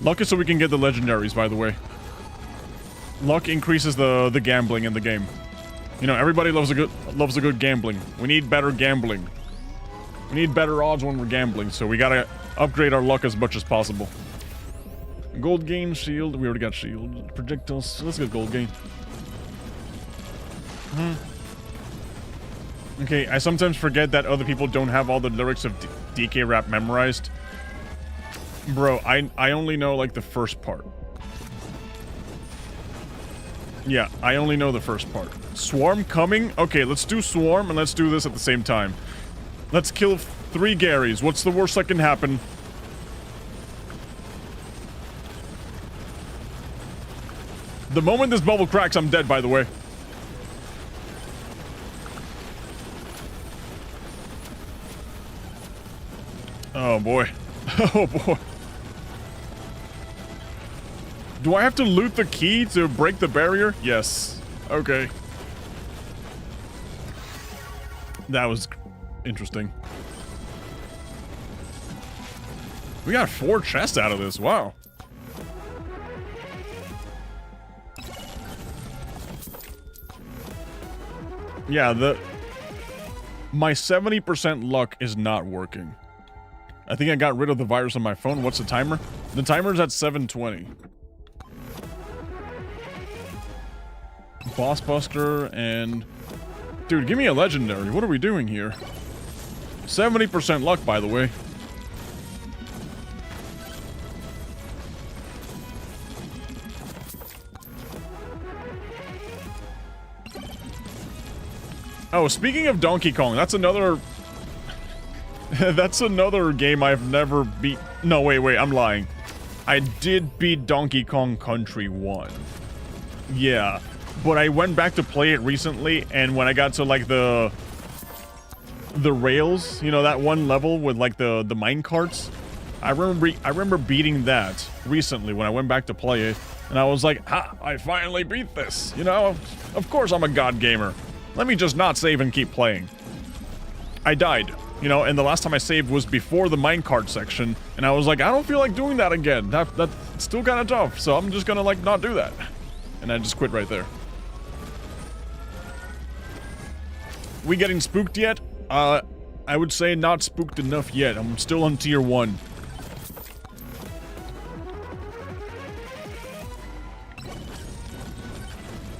Luck is so we can get the legendaries, by the way. Luck increases the gambling in the game. You know, everybody loves a good gambling. We need better gambling. We need better odds when we're gambling, so we gotta upgrade our luck as much as possible. Gold gain, shield. We already got shield. Projectiles. Let's get gold gain. Okay, I sometimes forget that other people don't have all the lyrics of DK rap memorized. Bro, I only know like the first part. Yeah, I only know the first part. Swarm coming? Okay, let's do Swarm and let's do this at the same time. Let's kill 3 Garys. What's the worst that can happen? The moment this bubble cracks, I'm dead, by the way. Oh boy. Oh boy. Do I have to loot the key to break the barrier? Yes. Okay. That was interesting. We got 4 chests out of this. Wow. Yeah, my 70% luck is not working. I think I got rid of the virus on my phone. What's the timer? The timer's at 7:20. Boss Buster and... Dude, give me a legendary. What are we doing here? 70% luck, by the way. Oh, speaking of Donkey Kong, that's another... that's another game I've never beat... No, wait, I'm lying. I did beat Donkey Kong Country 1. Yeah. But I went back to play it recently, and when I got to, like, the rails, you know, that one level with, like, the mine carts, I remember beating that recently when I went back to play it, and I was like, ha, I finally beat this, you know? Of course I'm a god gamer. Let me just not save and keep playing. I died, you know, and the last time I saved was before the minecart section, and I was like, I don't feel like doing that again. That's still kind of tough, so I'm just gonna, like, not do that. And I just quit right there. We getting spooked yet? I would say not spooked enough yet. I'm still on tier 1.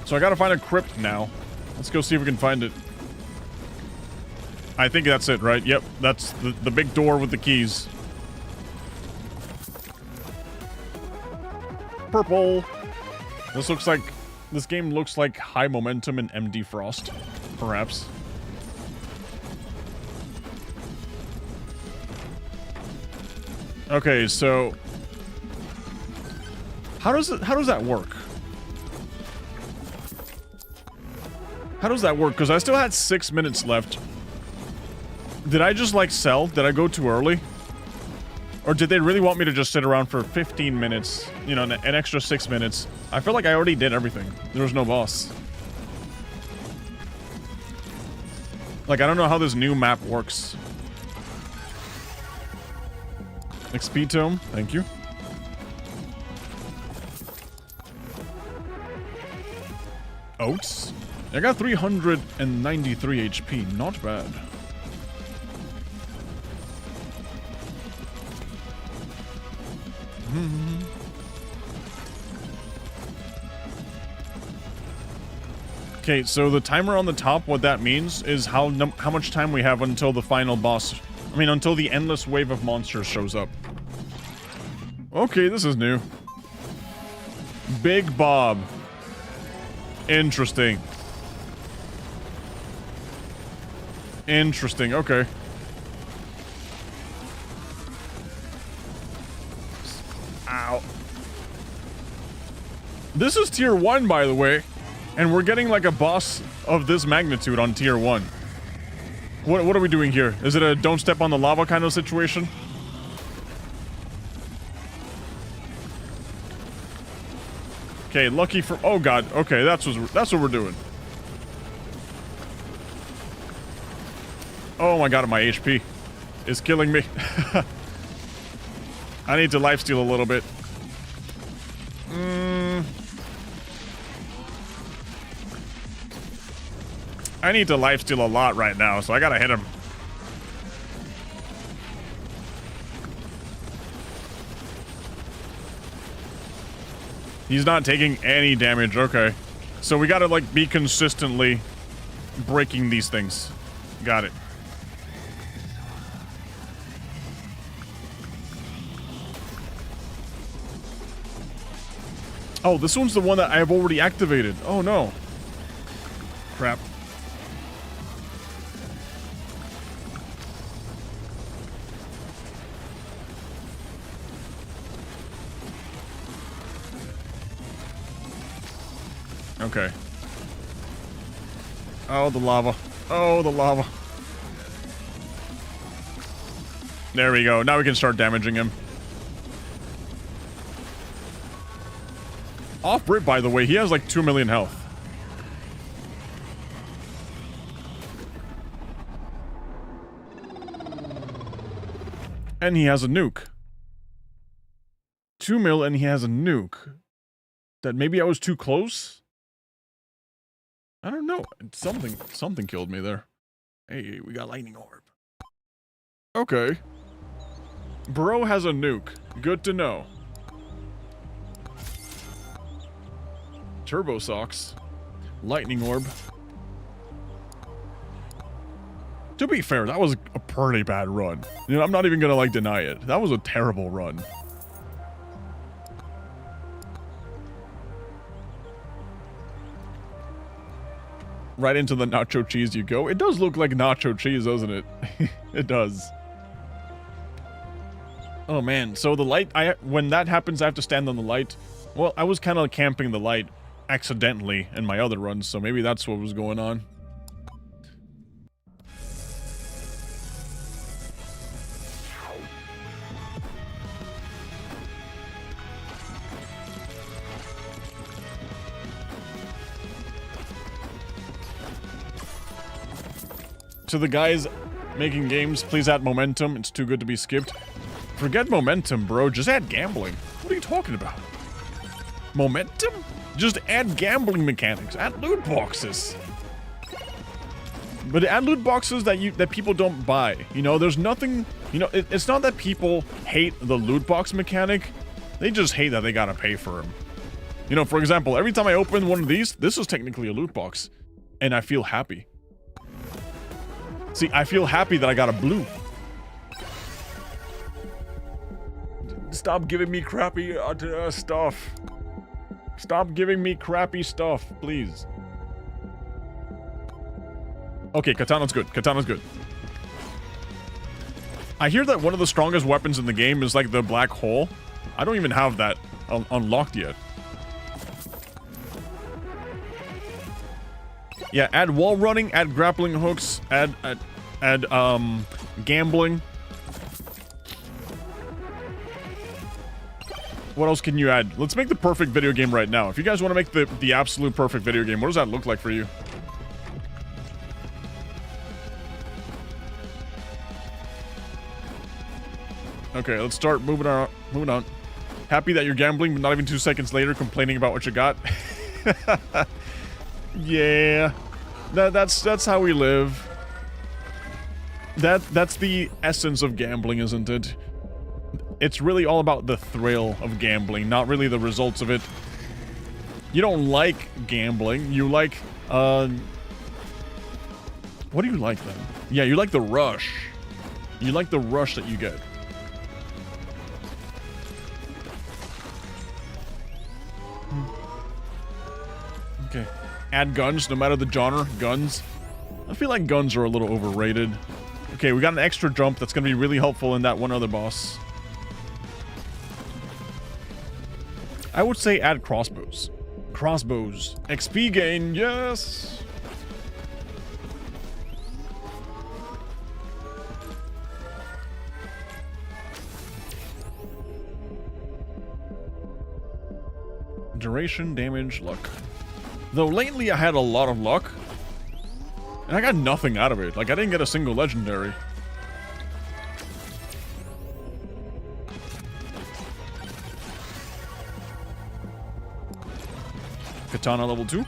So I gotta find a crypt now. Let's go see if we can find it. I think that's it, right? Yep, that's the big door with the keys. Purple. This game looks like High Momentum and MD Frost, perhaps. Okay, so how does that work? How does that work? Because I still had 6 minutes left. Did I just, like, sell? Did I go too early? Or did they really want me to just sit around for 15 minutes? You know, an extra 6 minutes. I feel like I already did everything. There was no boss. Like, I don't know how this new map works. XP tome, thank you. Oats? I got 393 HP, not bad. Okay, so the timer on the top, what that means is how much time we have until the final boss. I mean, until the endless wave of monsters shows up. Okay, this is new. Big Bob. Interesting. Interesting, okay. Ow. This is tier 1, by the way. And we're getting like a boss of this magnitude on tier 1. What are we doing here? Is it a don't step on the lava kind of situation? Okay, lucky for... Oh god, okay, that's what we're doing. Oh my god, my HP is killing me. I need to lifesteal a little bit. I need to lifesteal a lot right now, so I gotta hit him. He's not taking any damage. Okay. So we gotta, like, be consistently breaking these things. Got it. Oh, this one's the one that I have already activated. Oh, no. Crap. Okay. Oh, the lava. Oh, the lava. There we go. Now we can start damaging him. Off rip, by the way, he has like 2 million health. And he has a nuke. 2 mil and he has a nuke. That maybe I was too close? I don't know. Something killed me there. Hey, we got lightning orb. Okay. Bro has a nuke. Good to know. Turbo socks. Lightning orb. To be fair, that was a pretty bad run. You know, I'm not even gonna, like, deny it. That was a terrible run. Right into the nacho cheese you go. It does look like nacho cheese, doesn't it? It does. Oh man, so the light, when that happens, I have to stand on the light. Well, I was kind of camping the light accidentally in my other runs, so maybe that's what was going on. To the guys making games, please add momentum. It's too good to be skipped. Forget momentum, bro. Just add gambling. What are you talking about? Momentum? Just add gambling mechanics. Add loot boxes. But add loot boxes that people don't buy. You know, there's nothing... You know, it's not that people hate the loot box mechanic. They just hate that they gotta pay for them. You know, for example, every time I open one of these, this is technically a loot box. And I feel happy. See, I feel happy that I got a blue. Stop giving me crappy stuff. Stop giving me crappy stuff, please. Okay, katana's good. Katana's good. I hear that one of the strongest weapons in the game is like the black hole. I don't even have that unlocked yet. Yeah, add wall running, add grappling hooks, add gambling. What else can you add? Let's make the perfect video game right now. If you guys want to make the absolute perfect video game, what does that look like for you? Okay, let's start moving on. Happy that you're gambling, but not even 2 seconds later complaining about what you got. Yeah, that's how we live. That's the essence of gambling, isn't it? It's really all about the thrill of gambling, not really the results of it. You don't like gambling, you like, what do you like then? Yeah, you like the rush. You like the rush that you get. Okay. Add guns, no matter the genre. Guns. I feel like guns are a little overrated. Okay, we got an extra jump that's going to be really helpful in that one other boss. I would say add crossbows. Crossbows. XP gain, yes! Duration, damage, luck. Though lately I had a lot of luck. And I got nothing out of it. Like, I didn't get a single legendary. Katana level 2.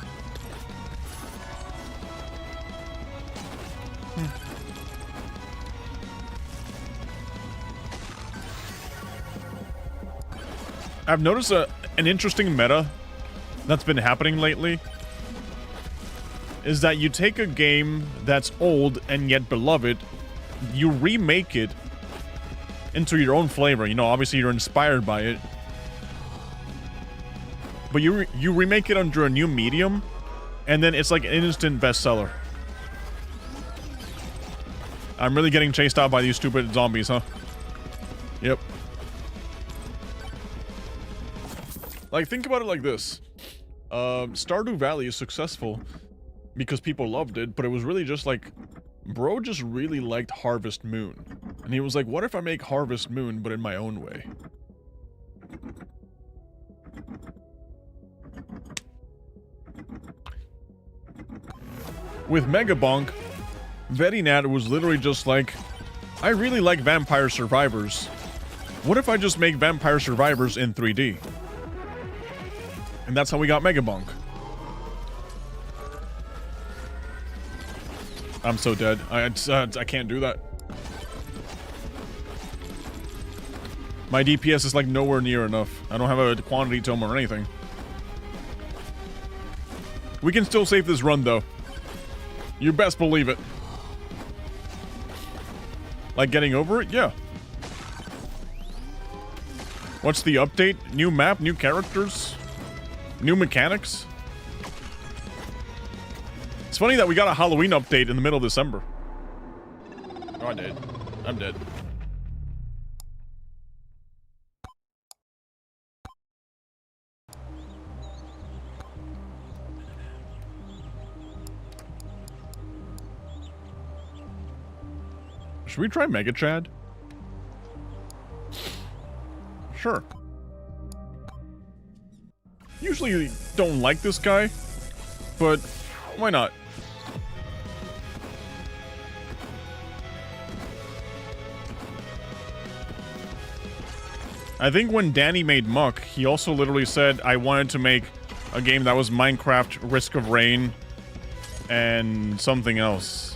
I've noticed an interesting meta that's been happening lately is that you take a game that's old and yet beloved, you remake it into your own flavor. You know, obviously you're inspired by it, but you remake it under a new medium, and then it's like an instant bestseller. I'm really getting chased out by these stupid zombies, huh? Yep. Like, think about it like this. Stardew Valley is successful because people loved it, but it was really just like, bro just really liked Harvest Moon. And he was like, what if I make Harvest Moon, but in my own way? With Megabonk, Vetinat was literally just like, I really like Vampire Survivors. What if I just make Vampire Survivors in 3D? And that's how we got Megabonk. I'm so dead. I can't do that. My DPS is like nowhere near enough. I don't have a quantity tome or anything. We can still save this run though. You best believe it. Like getting over it? Yeah. What's the update? New map, new characters, new mechanics? It's funny that we got a Halloween update in the middle of December. Oh, I did. I'm dead. Should we try Mega Chad? Sure. Usually don't like this guy, but why not? I think when Danny made Muck, he also literally said, I wanted to make a game that was Minecraft, Risk of Rain, and something else.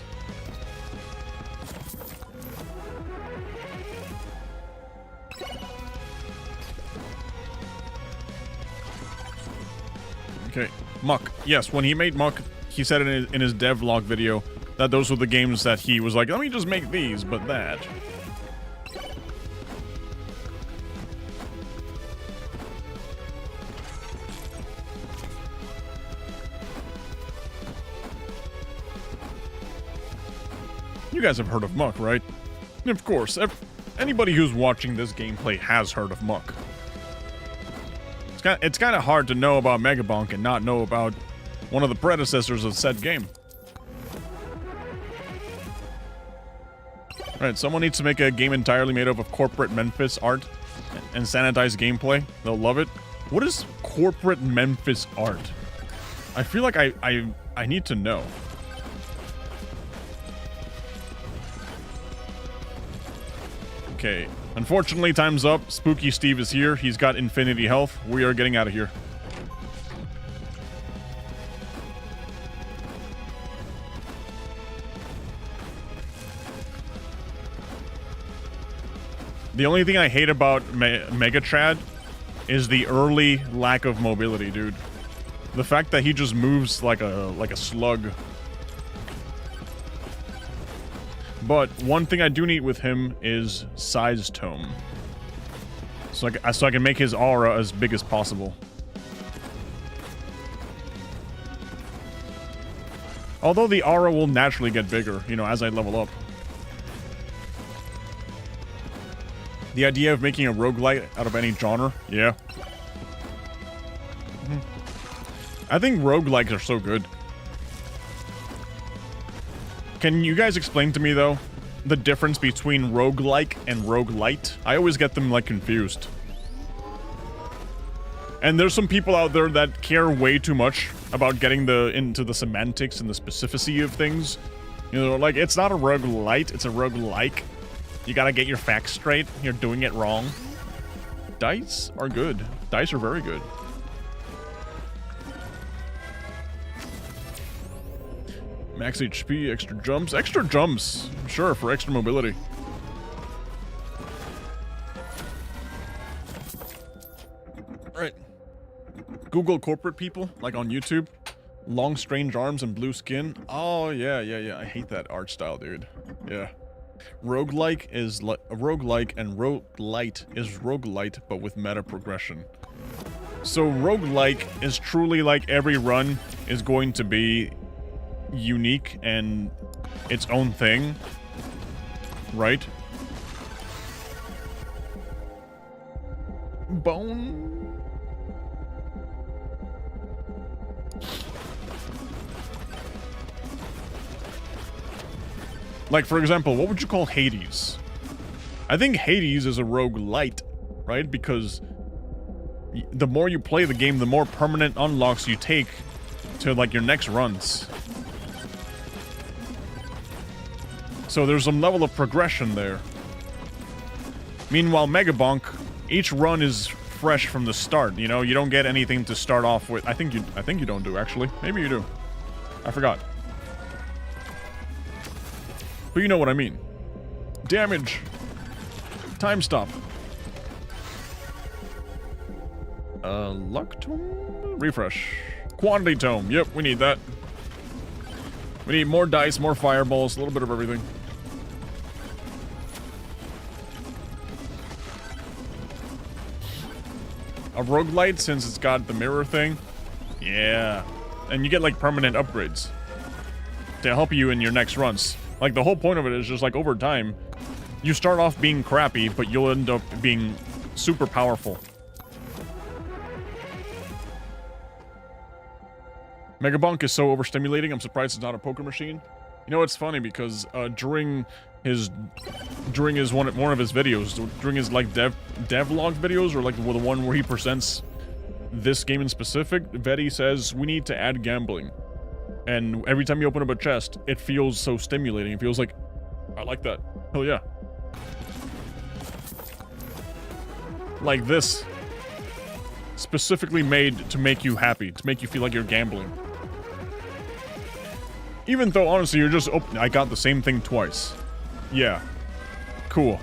Okay, Muck. Yes, when he made Muck, he said in his devlog video that those were the games that he was like, let me just make these, but that. You guys have heard of Muck, right? And of course, anybody who's watching this gameplay has heard of Muck. It's kind of hard to know about Megabonk and not know about one of the predecessors of said game. Alright, someone needs to make a game entirely made up of corporate Memphis art and sanitized gameplay. They'll love it. What is corporate Memphis art? I feel like I need to know. Okay. Unfortunately, time's up. Spooky Steve is here. He's got infinity health. We are getting out of here. The only thing I hate about Megatrad is the early lack of mobility, dude. The fact that he just moves like a slug. But one thing I do need with him is size tome. So I can make his aura as big as possible. Although the aura will naturally get bigger, you know, as I level up. The idea of making a roguelite out of any genre? Yeah. I think roguelikes are so good. Can you guys explain to me, though, the difference between roguelike and roguelite? I always get them, like, confused. And there's some people out there that care way too much about getting into the semantics and the specificity of things. You know, like, it's not a roguelite, it's a roguelike. You gotta get your facts straight. You're doing it wrong. Dice are good. Dice are very good. Max HP, extra jumps. Extra jumps! Sure, for extra mobility. Google corporate people, like on YouTube. Long, strange arms and blue skin. Oh, yeah. I hate that art style, dude. Yeah. Roguelike is roguelike, and roguelite is roguelite, but with meta progression. So roguelike is truly like every run is going to be unique and its own thing, right? Bone. Like, for example, what would you call Hades? I think Hades is a roguelite, right? Because the more you play the game, the more permanent unlocks you take to, like, your next runs. So there's some level of progression there. Meanwhile, Megabonk, each run is fresh from the start, you know? You don't get anything to start off with. I think you don't do, actually. Maybe you do. I forgot. But you know what I mean. Damage. Time stop. Luck tome? Refresh. Quantity tome. Yep, we need that. We need more dice, more fireballs, a little bit of everything. A roguelite, since it's got the mirror thing. Yeah. And you get, like, permanent upgrades to help you in your next runs. Like, the whole point of it is just, like, over time, you start off being crappy, but you'll end up being super powerful. Megabonk is so overstimulating, I'm surprised it's not a poker machine. You know, it's funny because during one of his videos, during his like devlog videos, or like the one where he presents this game in specific, Vetty says we need to add gambling. And every time you open up a chest, it feels so stimulating. It feels like, I like that. Hell yeah. Like this. Specifically made to make you happy, to make you feel like you're gambling. Even though, honestly, you're just... Oh, I got the same thing twice. Yeah. Cool.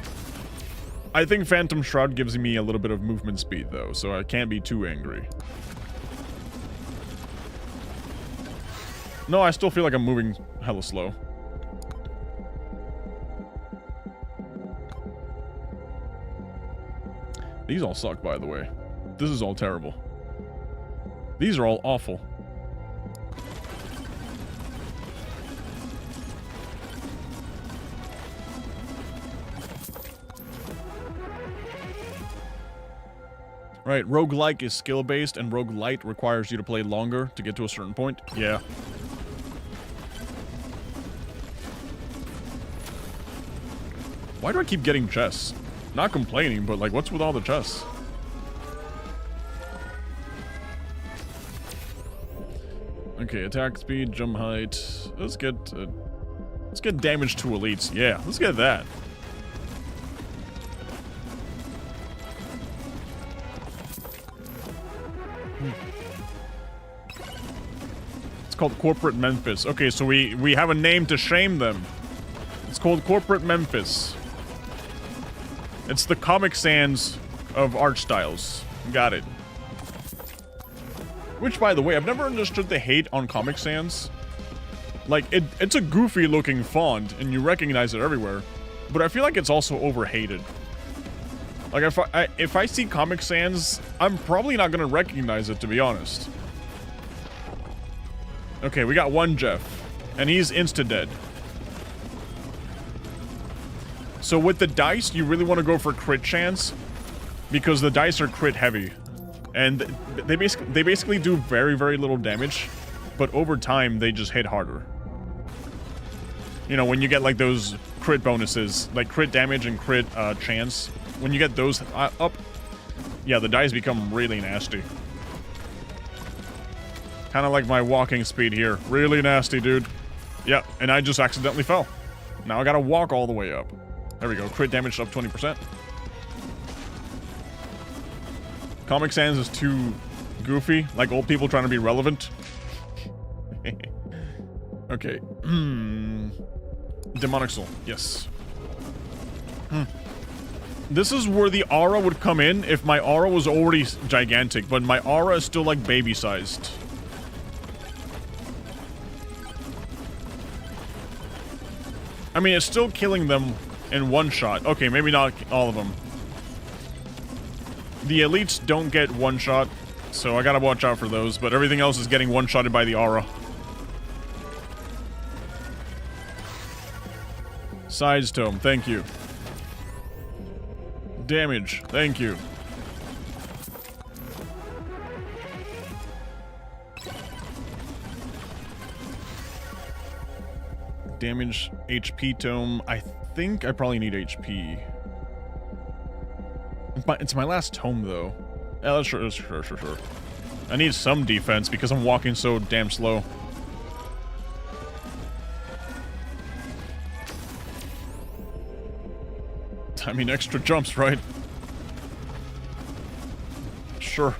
I think Phantom Shroud gives me a little bit of movement speed, though, so I can't be too angry. No, I still feel like I'm moving hella slow. These all suck, by the way. This is all terrible. These are all awful. Right, roguelike is skill-based, and roguelite requires you to play longer to get to a certain point. Yeah. Why do I keep getting chests? Not complaining, but like, what's with all the chests? Okay, attack speed, jump height. Let's get damage to elites. Yeah, let's get that. It's called Corporate Memphis. Okay, so we have a name to shame them. It's called Corporate Memphis. It's the Comic Sans of art styles. Got it. Which, by the way, I've never understood the hate on Comic Sans. Like, it's a goofy looking font, and you recognize it everywhere. But I feel like it's also overhated. Like, if I see Comic Sans, I'm probably not gonna recognize it, to be honest. Okay, we got one Jeff, and he's insta-dead. So with the dice, you really want to go for crit chance, because the dice are crit heavy. And they basically do very, very little damage, but over time, they just hit harder. You know, when you get, like, those crit bonuses, like crit damage and crit chance, when you get those up, yeah, the dice become really nasty. Kind of like my walking speed here. Really nasty, dude. Yeah, and I just accidentally fell. Now I gotta walk all the way up. There we go, crit damage up 20%. Comic Sans is too goofy, like old people trying to be relevant. Okay. Demonic Soul, yes. This is where the aura would come in if my aura was already gigantic, but my aura is still like baby-sized. I mean, it's still killing them in one shot. Okay, maybe not all of them. The elites don't get one shot, so I gotta watch out for those, but everything else is getting one-shotted by the aura. Sides tome, thank you. Damage, thank you. Damage, HP tome. I think I probably need HP. It's my last tome, though. Yeah, that's sure. I need some defense because I'm walking so damn slow. I mean, extra jumps, right? Sure.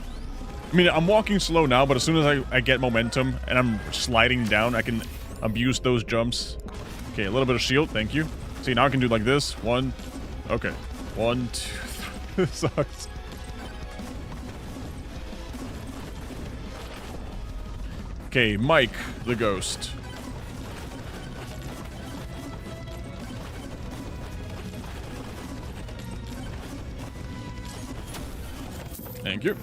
I mean, I'm walking slow now, but as soon as I get momentum and I'm sliding down, I can abuse those jumps. Okay, a little bit of shield, thank you. See, now I can do like this. One. Okay. 1, 2, 3. This sucks. Okay, Mike, the ghost. Thank you.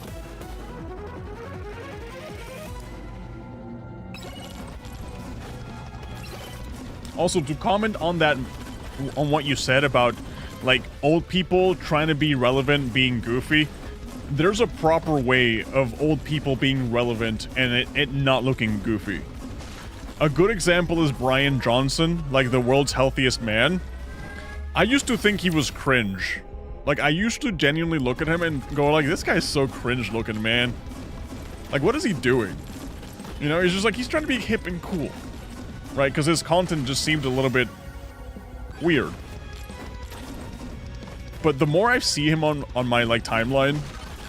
Also, to comment on that, on what you said about, like, old people trying to be relevant being goofy, there's a proper way of old people being relevant and it not looking goofy. A good example is Brian Johnson, like the world's healthiest man. I used to think he was cringe. Like, I used to genuinely look at him and go like, this guy's so cringe looking, man. Like, what is he doing? You know, he's just like, he's trying to be hip and cool. Right? Because his content just seemed a little bit weird. But the more I see him on my, like, timeline,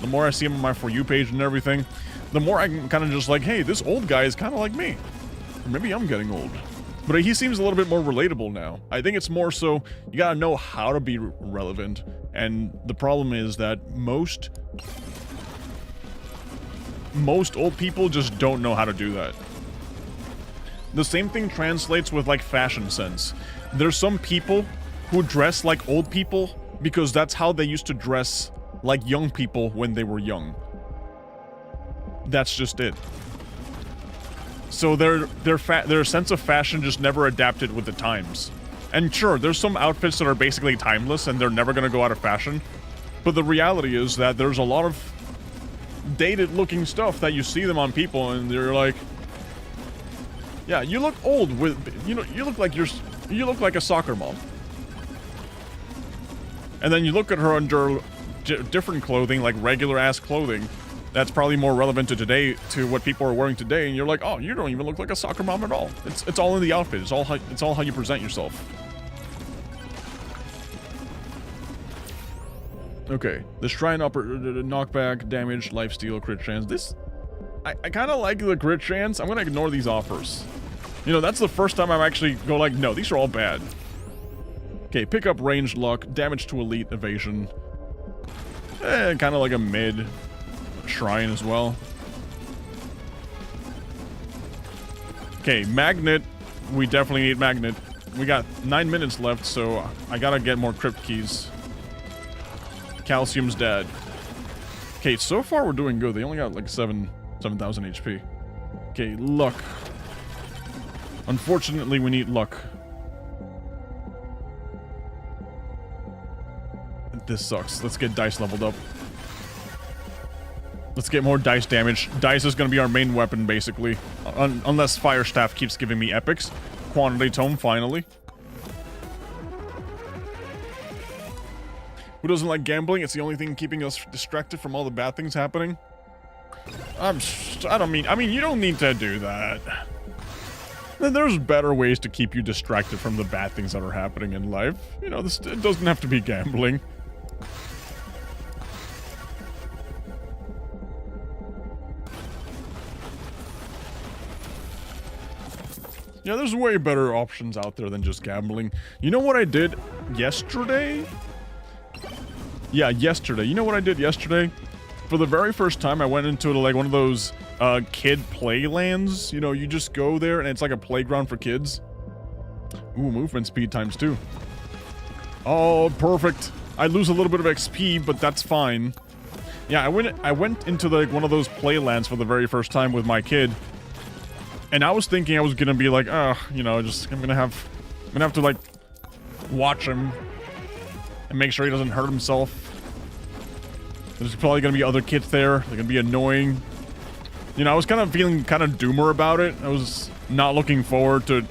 the more I see him on my For You page and everything, the more I'm kind of just like, hey, this old guy is kind of like me. Or maybe I'm getting old. But he seems a little bit more relatable now. I think it's more so, you gotta know how to be relevant. And the problem is that most old people just don't know how to do that. The same thing translates with, like, fashion sense. There's some people who dress like old people because that's how they used to dress like young people when they were young. That's just it. So their sense of fashion just never adapted with the times. And sure, there's some outfits that are basically timeless and they're never gonna go out of fashion. But the reality is that there's a lot of dated looking stuff that you see them on people and they're like, yeah, you look old with, you know, you look like a soccer mom. And then you look at her under different clothing, like regular ass clothing, that's probably more relevant to today, to what people are wearing today, and you're like, oh, you don't even look like a soccer mom at all. It's all in the outfit. It's all how you present yourself. Okay, the shrine upper knockback, damage, lifesteal, crit chance. This, I kind of like the crit chance. I'm gonna ignore these offers. You know, that's the first time I'm actually go like, no, these are all bad. Okay, pick up ranged luck, damage to elite, evasion. Kind of like a mid shrine as well. Okay, magnet. We definitely need magnet. We got 9 minutes left, so I gotta get more crypt keys. Calcium's dead. Okay, so far we're doing good. They only got like 7,000 HP. Okay, luck. Unfortunately, we need luck. This sucks. Let's get dice leveled up. Let's get more dice damage. Dice is going to be our main weapon, basically. Unless Fire Staff keeps giving me epics. Quantity Tome, finally. Who doesn't like gambling? It's the only thing keeping us distracted from all the bad things happening. I mean, you don't need to do that. There's better ways to keep you distracted from the bad things that are happening in life. You know, it doesn't have to be gambling. Yeah, there's way better options out there than just gambling. You know what I did yesterday? Yeah, yesterday. You know what I did yesterday? For the very first time, I went into like one of those kid playlands. You know, you just go there and it's like a playground for kids. Ooh, movement speed times 2. Oh, perfect. I lose a little bit of XP, but that's fine. Yeah, I went into like one of those playlands for the very first time with my kid. And I was thinking I was gonna be like, you know, I'm gonna have to like watch him and make sure he doesn't hurt himself. There's probably gonna be other kids there. They're gonna be annoying. You know, I was kind of feeling kind of doomer about it. I was not looking forward to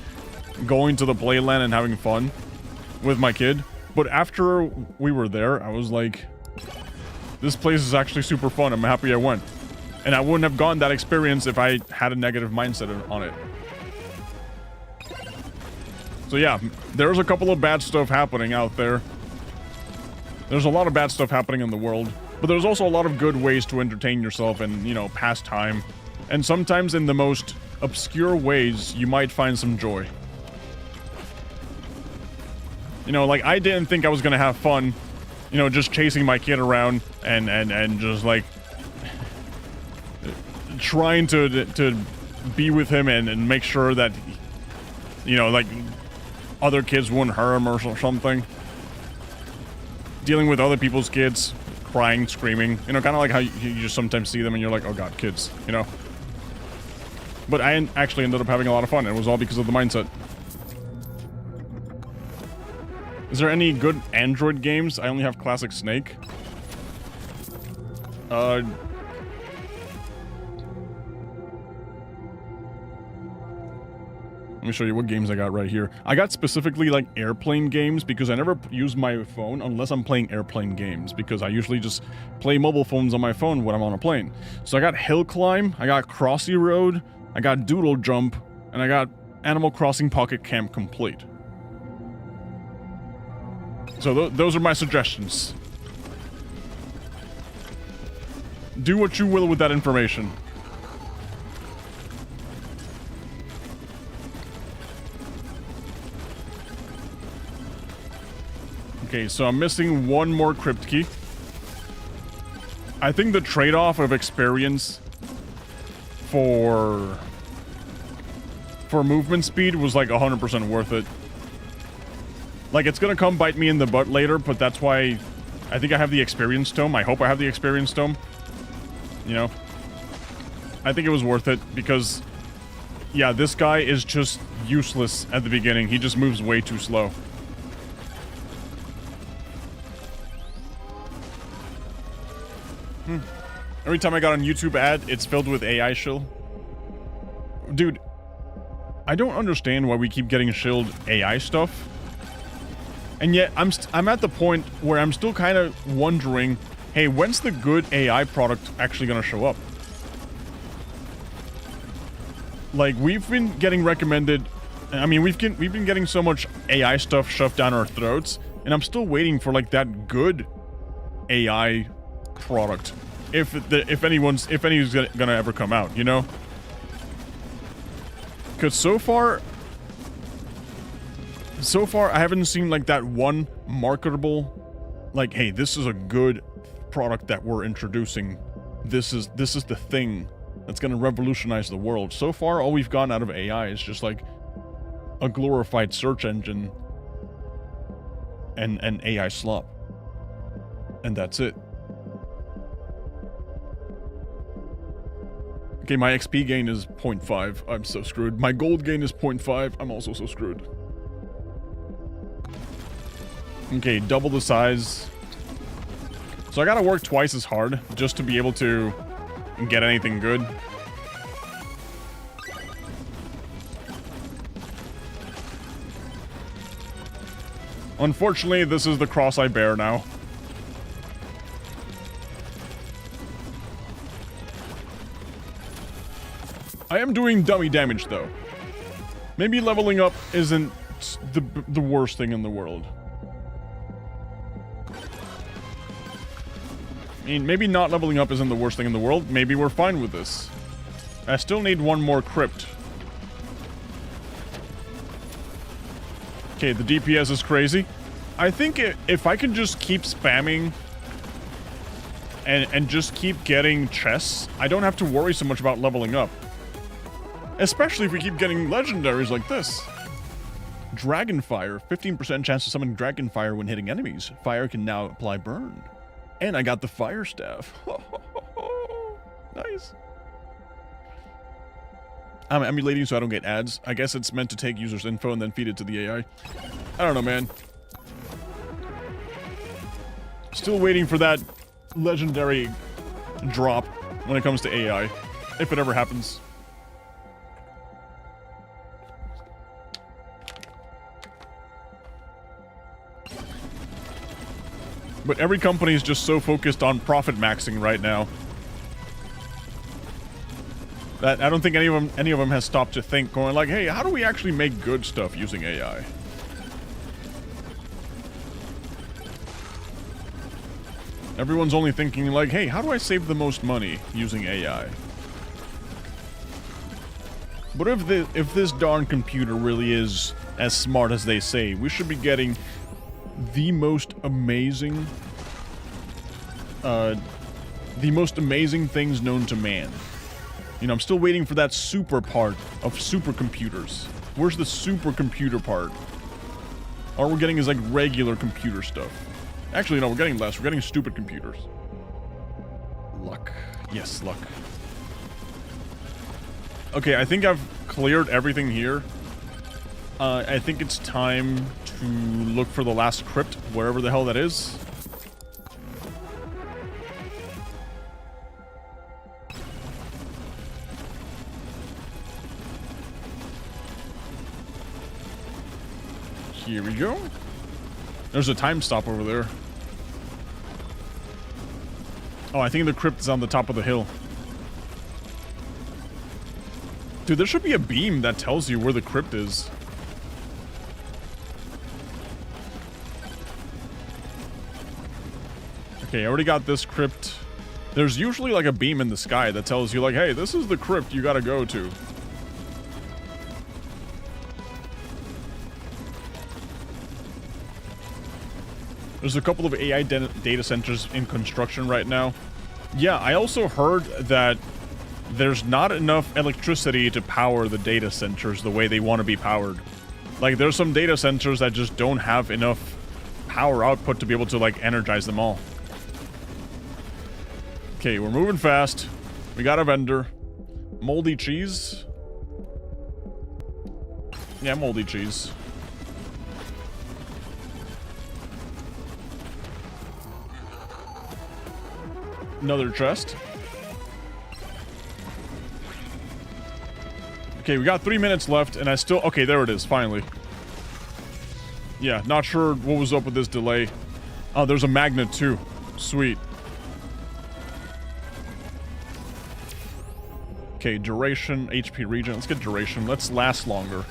going to the playland and having fun with my kid. But after we were there, I was like, this place is actually super fun. I'm happy I went. And I wouldn't have gotten that experience if I had a negative mindset on it. So yeah, there's a couple of bad stuff happening out there. There's a lot of bad stuff happening in the world. But there's also a lot of good ways to entertain yourself and, you know, pass time. And sometimes in the most obscure ways, you might find some joy. You know, like, I didn't think I was gonna have fun, you know, just chasing my kid around and just, like, trying to be with him and make sure that, you know, like, other kids wouldn't hurt him or something. Dealing with other people's kids, crying, screaming, you know, kind of like how you just sometimes see them and you're like, oh god, kids, you know. But I actually ended up having a lot of fun. It was all because of the mindset. Is there any good Android games? I only have Classic Snake. Let me show you what games I got right here. I got specifically like airplane games because I never use my phone unless I'm playing airplane games because I usually just play mobile phones on my phone when I'm on a plane. So I got Hill Climb, I got Crossy Road, I got Doodle Jump, and I got Animal Crossing Pocket Camp Complete. So those are my suggestions. Do what you will with that information. Okay, so I'm missing one more crypt key. I think the trade-off of experience for movement speed was like 100% worth it. Like, it's gonna come bite me in the butt later, but that's why I think I have the experience tome. I hope I have the experience tome. You know? I think it was worth it because, yeah, this guy is just useless at the beginning. He just moves way too slow. Every time I got an YouTube ad, it's filled with AI shill. Dude, I don't understand why we keep getting shilled AI stuff. And yet, I'm at the point where I'm still kind of wondering, hey, when's the good AI product actually gonna show up? Like, we've been getting recommended... I mean, we've been getting so much AI stuff shoved down our throats, and I'm still waiting for, like, that good AI product. If anyone's gonna ever come out, you know? Because so far, I haven't seen, like, that one marketable, like, hey, this is a good product that we're introducing. This is the thing that's gonna revolutionize the world. So far, all we've gotten out of AI is just, like, a glorified search engine and AI slop. And that's it. Okay, my XP gain is 0.5. I'm so screwed. My gold gain is 0.5. I'm also so screwed. Okay, double the size. So I gotta work twice as hard just to be able to get anything good. Unfortunately, this is the cross I bear now. I am doing dummy damage, though. Maybe leveling up isn't the worst thing in the world. I mean, maybe not leveling up isn't the worst thing in the world. Maybe we're fine with this. I still need one more crypt. Okay, the DPS is crazy. I think if I can just keep spamming and just keep getting chests, I don't have to worry so much about leveling up. Especially if we keep getting legendaries like this. Dragonfire, 15% chance to summon Dragonfire when hitting enemies. Fire can now apply burn. And I got the Fire Staff. Nice. I'm emulating so I don't get ads. I guess it's meant to take users' info and then feed it to the AI. I don't know, man. Still waiting for that legendary drop when it comes to AI. If it ever happens. But every company is just so focused on profit maxing right now that I don't think any of them has stopped to think, going like, hey, how do we actually make good stuff using AI? Everyone's only thinking like, hey, how do I save the most money using AI? But if this darn computer really is as smart as they say, we should be getting the most amazing things known to man. You know, I'm still waiting for that super part of supercomputers. Where's the supercomputer part? All we're getting is like regular computer stuff. Actually, no, we're getting less. We're getting stupid computers. Luck. Yes, luck. Okay, I think I've cleared everything here. I think it's time to look for the last crypt, wherever the hell that is. Here we go. There's a time stop over there. Oh, I think the crypt is on the top of the hill. Dude, there should be a beam that tells you where the crypt is. Okay, I already got this crypt. There's usually like a beam in the sky that tells you like, hey, this is the crypt you gotta go to. There's a couple of AI data centers in construction right now. Yeah, I also heard that there's not enough electricity to power the data centers the way they want to be powered. Like, there's some data centers that just don't have enough power output to be able to, like, energize them all. Okay, we're moving fast. We got a vendor. Moldy cheese. Yeah, moldy cheese. Another chest. Okay, we got 3 minutes left, and I still... Okay, there it is, finally. Yeah, not sure what was up with this delay. Oh, there's a magnet, too. Sweet. Okay, duration, HP regen. Let's get duration. Let's last longer.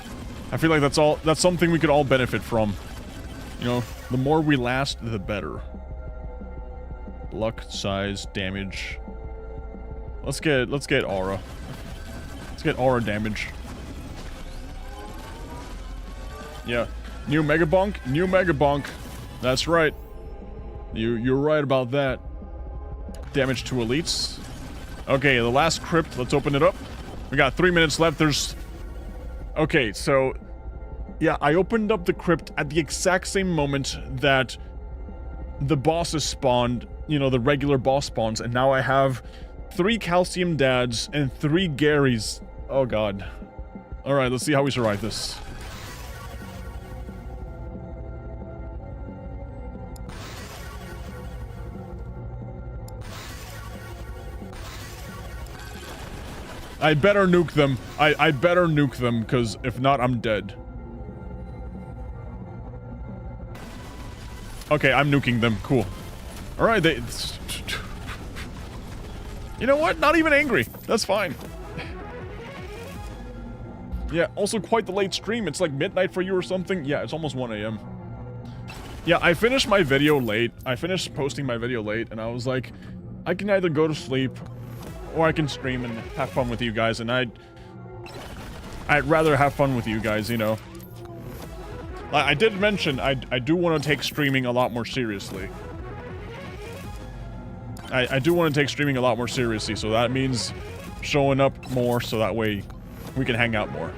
I feel like that's something we could all benefit from. You know, the more we last, the better. Luck, size, damage. Let's get aura. Let's get aura damage. Yeah. New Megabonk? New Megabonk. That's right. You're right about that. Damage to elites. Okay, the last crypt. Let's open it up. We got 3 minutes left. There's... Okay, so... Yeah, I opened up the crypt at the exact same moment that the bosses spawned. You know, the regular boss spawns. And now I have 3 calcium dads and 3 Garys. Oh, God. Alright, let's see how we survive this. I better nuke them. I better nuke them, because if not, I'm dead. Okay, I'm nuking them. Cool. Alright, they... You know what? Not even angry. That's fine. Yeah, also quite the late stream. It's like midnight for you or something. Yeah, it's almost 1 a.m. Yeah, I finished my video late. I finished posting my video late, and I was like, I can either go to sleep, or I can stream and have fun with you guys, and I'd rather have fun with you guys, you know. I did mention I do want to take streaming a lot more seriously. I do want to take streaming a lot more seriously, so that means showing up more so that way we can hang out more.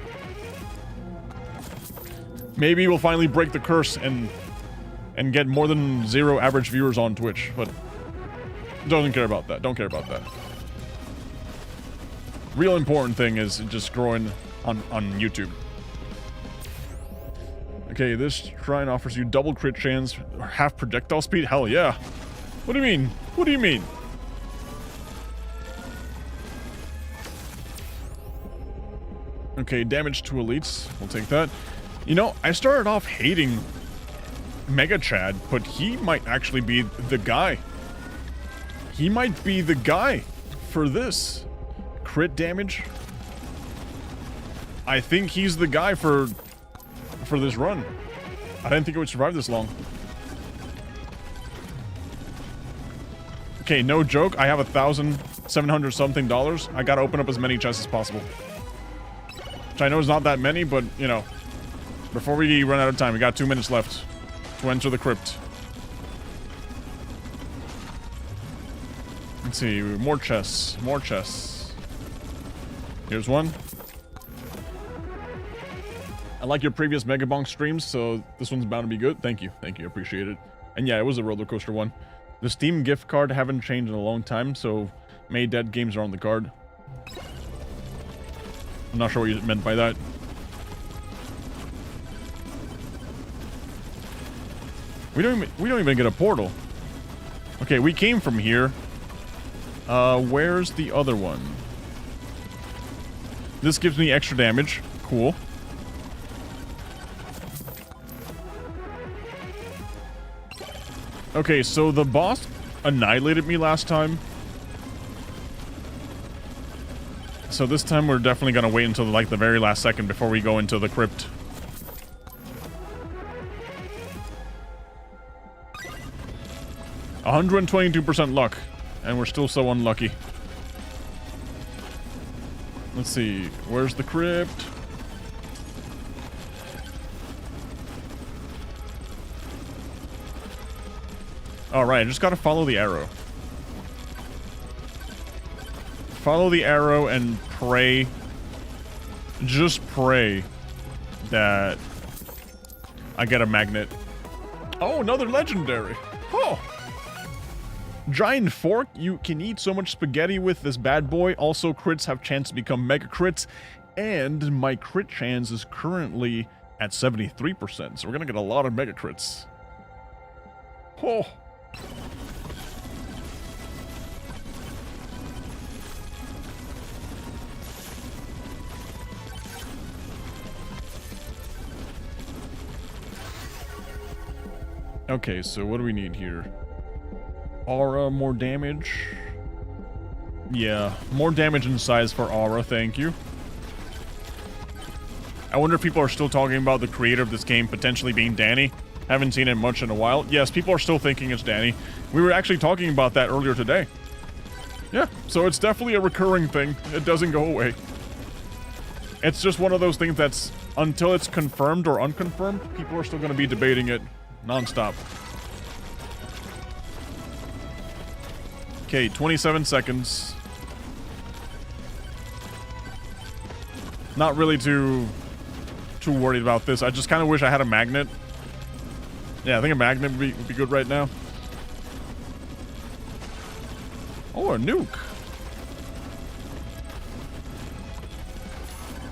Maybe we'll finally break the curse and get more than 0 average viewers on Twitch, but don't care about that. Don't care about that. Real important thing is just growing on YouTube. Okay, this shrine offers you double crit chance, half projectile speed. Hell yeah. What do you mean? What do you mean? Okay, damage to elites. We'll take that. You know, I started off hating Mega Chad, but he might actually be the guy. He might be the guy for this. Crit damage. I think he's the guy for this run. I didn't think it would survive this long. Okay, no joke. I have $1,700 something. I gotta open up as many chests as possible. Which I know is not that many, but, you know, before we run out of time, we got 2 minutes left to enter the crypt. Let's see, more chests, more chests. Here's one. I like your previous Megabonk streams, so this one's bound to be good. Thank you, appreciate it. And yeah, it was a roller coaster one. The Steam gift card haven't changed in a long time, so May Dead games are on the card. I'm not sure what you meant by that. We don't even get a portal. Okay, we came from here. Where's the other one? This gives me extra damage. Cool. Okay, so the boss annihilated me last time. So this time we're definitely gonna wait until like the very last second before we go into the crypt. %122% luck, and we're still so unlucky. Let's see, where's the crypt? Alright, I just gotta follow the arrow. Follow the arrow and pray. Just pray that I get a magnet. Oh, another legendary. Oh. Giant fork. You can eat so much spaghetti with this bad boy. Also, crits have chance to become mega crits. And my crit chance is currently at 73%. So we're gonna get a lot of mega crits. Oh. Okay, so what do we need here? Aura, more damage. Yeah, more damage and size for Aura, thank you. I wonder if people are still talking about the creator of this game potentially being Danny. Haven't seen it much in a while. Yes, people are still thinking it's Danny. We were actually talking about that earlier today. Yeah, so it's definitely a recurring thing. It doesn't go away. It's just one of those things that's, until it's confirmed or unconfirmed, people are still going to be debating it non-stop. Okay, 27 seconds. Not really too worried about this. I just kind of wish I had a magnet. Yeah, I think a magnet would be good right now. Oh, a nuke.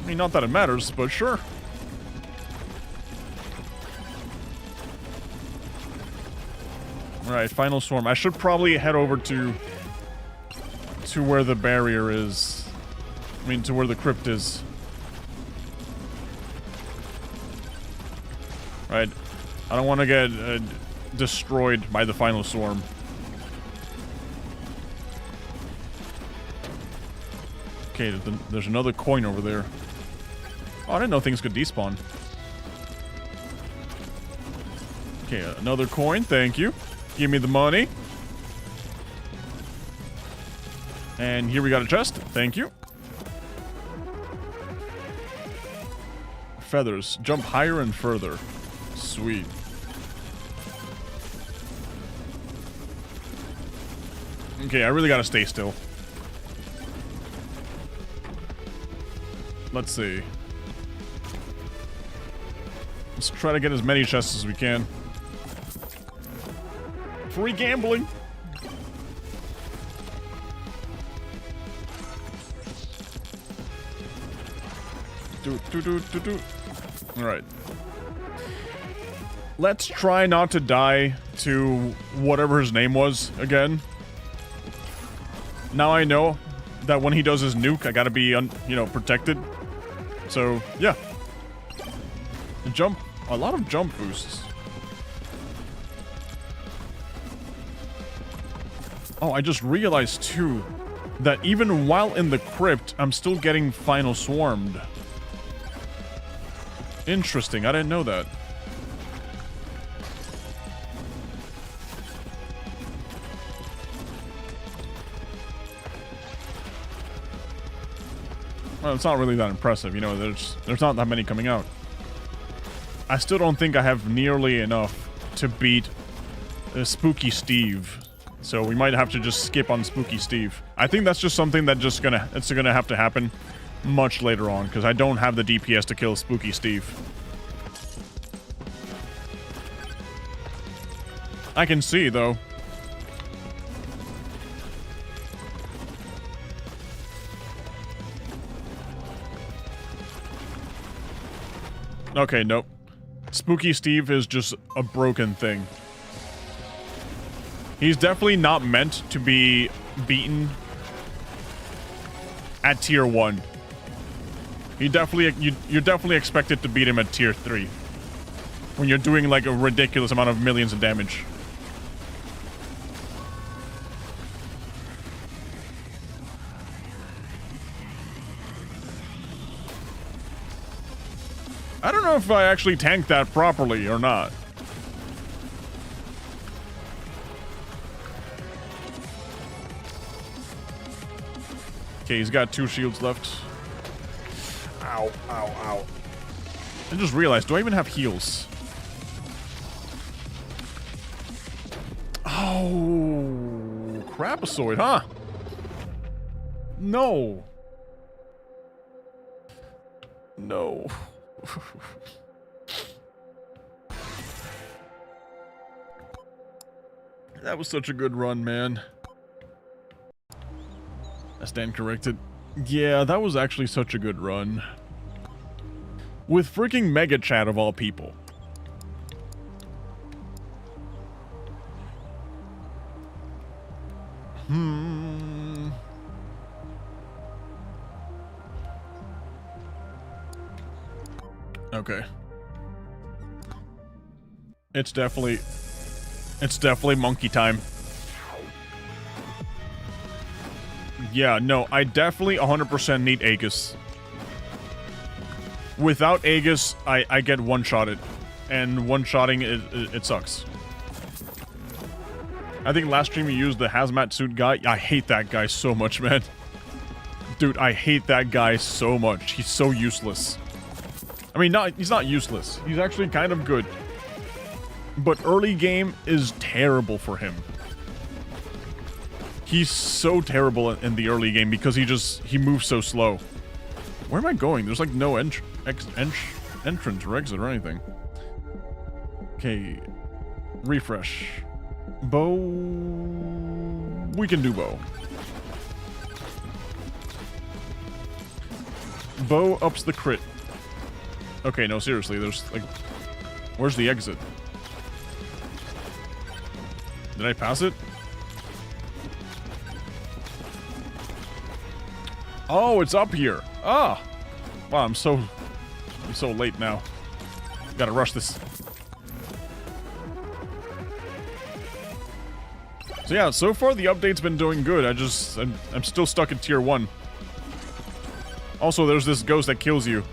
I mean, not that it matters, but sure. Alright, final swarm. I should probably head over to where the barrier is. I mean, to where the crypt is. Right. I don't want to get destroyed by the final swarm. Okay, there's another coin over there. Oh, I didn't know things could despawn. Okay, another coin, thank you. Give me the money. And here we got a chest, thank you. Feathers, jump higher and further. Sweet. Okay, I really gotta stay still. Let's see. Let's try to get as many chests as we can. Free gambling! Alright. Let's try not to die to whatever his name was again. Now I know that when he does his nuke, I gotta be, you know, protected. So, yeah. Jump. A lot of jump boosts. Oh, I just realized, too, that even while in the crypt, I'm still getting final swarmed. Interesting, I didn't know that. Well, it's not really that impressive, you know, there's not that many coming out. I still don't think I have nearly enough to beat Spooky Steve. So we might have to just skip on Spooky Steve. I think that's just something that it's gonna have to happen much later on, because I don't have the DPS to kill Spooky Steve. I can see, though. Okay, nope. Spooky Steve is just a broken thing. He's definitely not meant to be beaten at tier 1. You're definitely expected to beat him at tier 3. When you're doing like a ridiculous amount of millions of damage. I don't know if I actually tanked that properly or not. Okay, he's got 2 shields left. Ow, ow, ow. I just realized, do I even have heals? Oh, Crapasoid, huh? No. No. That was such a good run, man. I stand corrected. Yeah, that was actually such a good run. With freaking Mega Chat of all people. Okay. It's definitely monkey time. Yeah, no, I definitely 100% need Aegis. Without Aegis, I get one-shotted. And one-shotting, it sucks. I think last stream you used the hazmat suit guy. I hate that guy so much, man. Dude, I hate that guy so much. He's so useless. I mean, he's not useless. He's actually kind of good. But early game is terrible for him. He's so terrible in the early game because he moves so slow. Where am I going? There's like no entrance or exit or anything. Okay. Refresh. Bow. We can do bow. Bow ups the crit. Okay, no, seriously, there's like... Where's the exit? Did I pass it? Oh, it's up here. Ah! Wow, I'm so late now. Gotta rush this. So yeah, so far the update's been doing good. I'm still stuck at tier 1. Also, there's this ghost that kills you.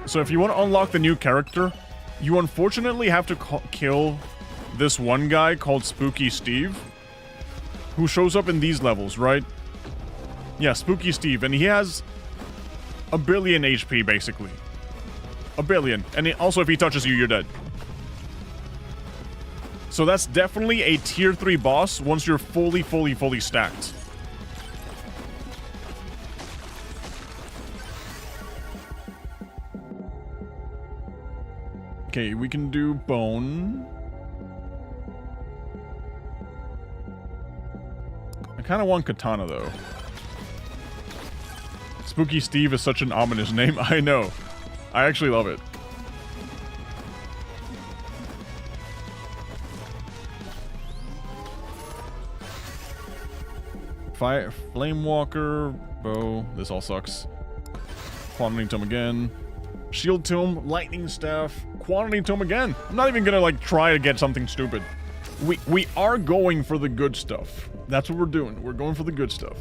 So if you want to unlock the new character, you unfortunately have to kill this one guy called Spooky Steve, who shows up in these levels, right? Yeah, Spooky Steve, and he has a billion HP, basically. A billion. And also, if he touches you, you're dead. So that's definitely a tier 3 boss once you're fully stacked. Okay, we can do bone. I kind of want katana, though. Spooky Steve is such an ominous name. I know. I actually love it. Fire, Flame Walker, bow. This all sucks. Quantity Tome again. Shield Tome, Lightning Staff, Quantity Tome again. I'm not even gonna like try to get something stupid. We are going for the good stuff. That's what we're doing. We're going for the good stuff.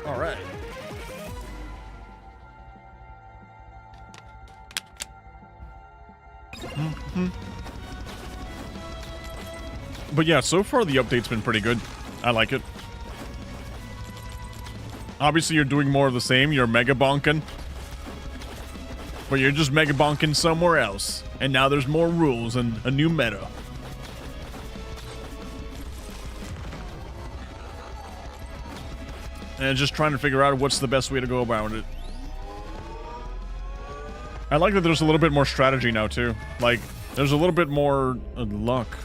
All right. But yeah, so far the update's been pretty good. I like it. Obviously, you're doing more of the same. You're Megabonking. But you're just Megabonking somewhere else. And now there's more rules and a new meta. And just trying to figure out what's the best way to go about it. I like that there's a little bit more strategy now, too. Like, there's a little bit more luck.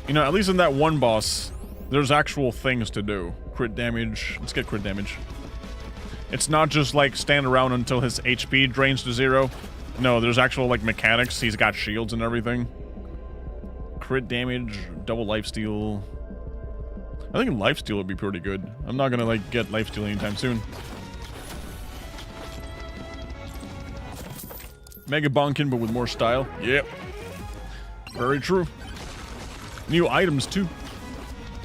You know, at least in that one boss, there's actual things to do. Crit damage. Let's get crit damage. It's not just, like, stand around until his HP drains to 0. No, there's actual, like, mechanics. He's got shields and everything. Crit damage, double lifesteal. I think lifesteal would be pretty good. I'm not gonna, like, get lifesteal anytime soon. Megabonkin, but with more style. Yep. Very true. New items, too.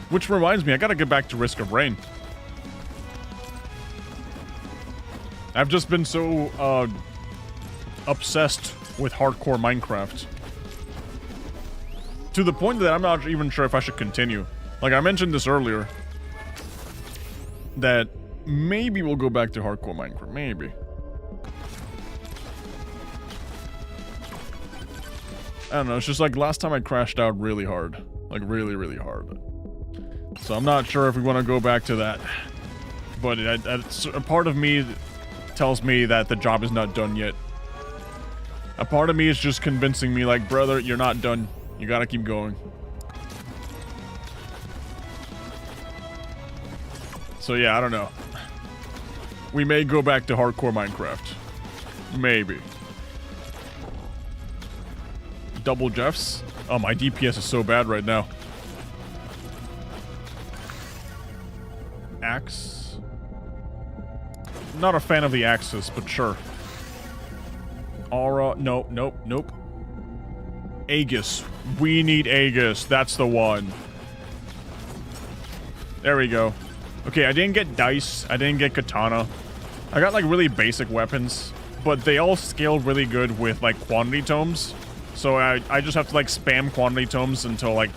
Which reminds me, I gotta get back to Risk of Rain. I've just been so, obsessed with hardcore Minecraft. To the point that I'm not even sure if I should continue. Like, I mentioned this earlier. That maybe we'll go back to hardcore Minecraft. Maybe. I don't know, it's just like last time I crashed out really hard. Like, really, really hard. So I'm not sure if we want to go back to that. But a part of me tells me that the job is not done yet. A part of me is just convincing me, like, brother, you're not done. You gotta keep going. So yeah, I don't know. We may go back to hardcore Minecraft. Maybe. Double Jeffs? Oh, my DPS is so bad right now. Axe? Not a fan of the axes, but sure. Aura? Nope, nope, nope. Aegis. We need Aegis. That's the one. There we go. Okay, I didn't get dice. I didn't get katana. I got, like, really basic weapons. But they all scaled really good with, like, quantity tomes. So I just have to, like, spam quantity tomes until, like,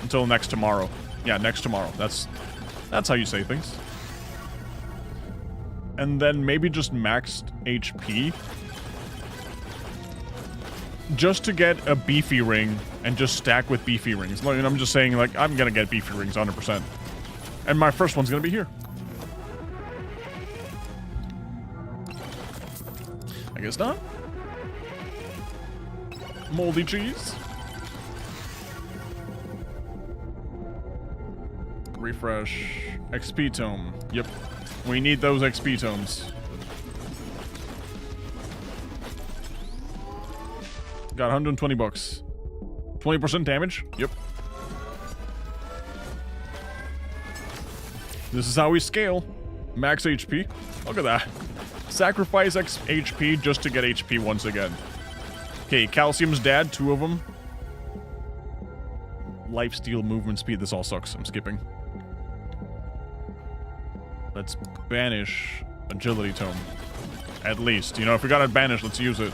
until next tomorrow. Yeah, next tomorrow. That's how you say things. And then maybe just maxed HP. Just to get a beefy ring and just stack with beefy rings. Like, I'm just saying, like, I'm gonna get beefy rings 100%. And my first one's gonna be here. I guess not. Moldy cheese. Refresh. XP tome. Yep. We need those XP tomes. Got 120 bucks. 20% damage? Yep. This is how we scale. Max HP. Look at that. Sacrifice HP just to get HP once again. Okay, Calcium's dad, 2 of them. Lifesteal, movement speed, this all sucks. I'm skipping. Let's banish Agility Tome. At least. You know, if we got it banished, let's use it.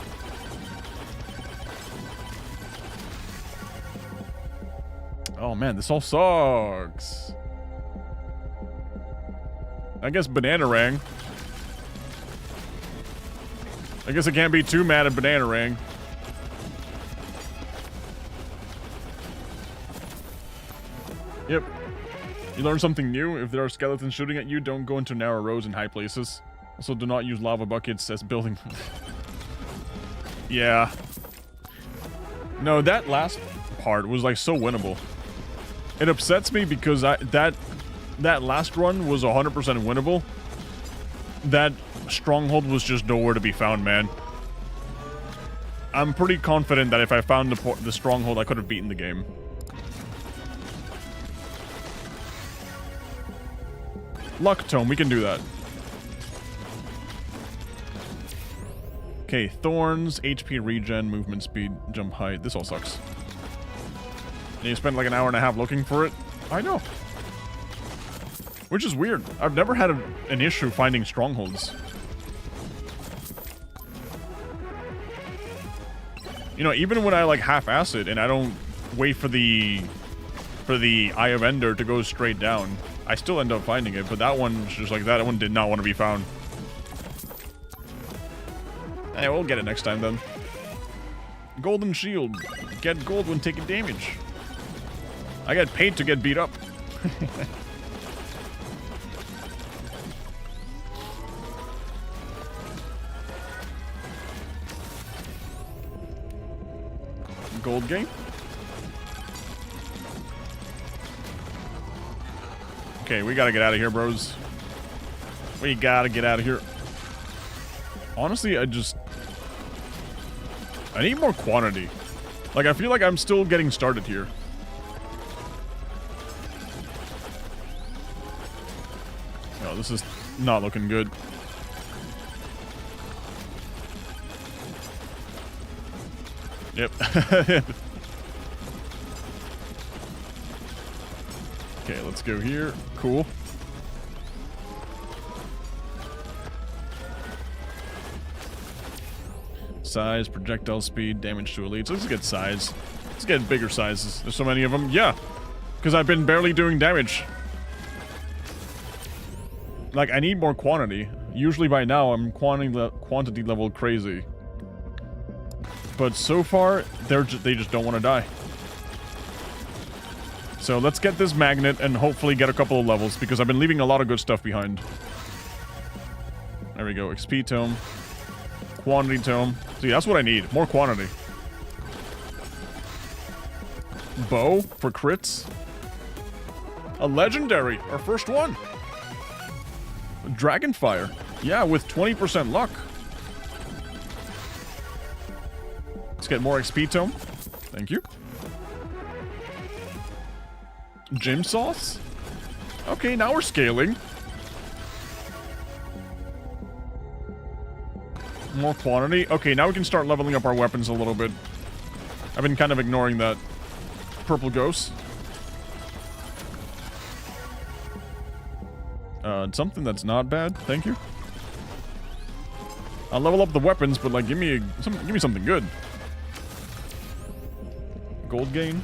Oh man, this all sucks. I guess Bananarang. I guess I can't be too mad at Bananarang. Yep. You learn something new. If there are skeletons shooting at you, don't go into narrow roads in high places. Also, do not use lava buckets as building. Yeah. No, that last part was like so winnable. It upsets me because that last run was 100% winnable. That stronghold was just nowhere to be found, man. I'm pretty confident that if I found the stronghold, I could have beaten the game. Luck Tome, we can do that. Okay, Thorns, HP regen, movement speed, jump height. This all sucks. And you spent like an hour and a half looking for it? I know. Which is weird. I've never had an issue finding strongholds. You know, even when I like half-ass it and I don't wait for the Eye of Ender to go straight down, I still end up finding it, but that one was just like that one did not want to be found. Hey, we'll get it next time then. Golden Shield. Get gold when taking damage. I get paid to get beat up. Gold game. Okay, we gotta get out of here, bros. We gotta get out of here. Honestly, I need more quantity. Like, I feel like I'm still getting started here. Oh, this is not looking good. Yep. Okay, let's go here. Cool. Size, projectile speed, damage to elites. Let's get size. Let's get bigger sizes. There's so many of them. Yeah. Because I've been barely doing damage. Like, I need more quantity. Usually by now, I'm quantity level crazy. But so far, they just don't want to die. So let's get this magnet and hopefully get a couple of levels, because I've been leaving a lot of good stuff behind. There we go. XP tome. Quantity tome. See, that's what I need. More quantity. Bow for crits. A legendary. Our first one. Dragonfire. Yeah, with 20% luck. Let's get more XP tome. Thank you. Gym sauce? Okay, now we're scaling. More quantity. Okay, now we can start leveling up our weapons a little bit. I've been kind of ignoring that. Purple ghost. Something that's not bad. Thank you. I'll level up the weapons, but like, give me something good. Gold gain.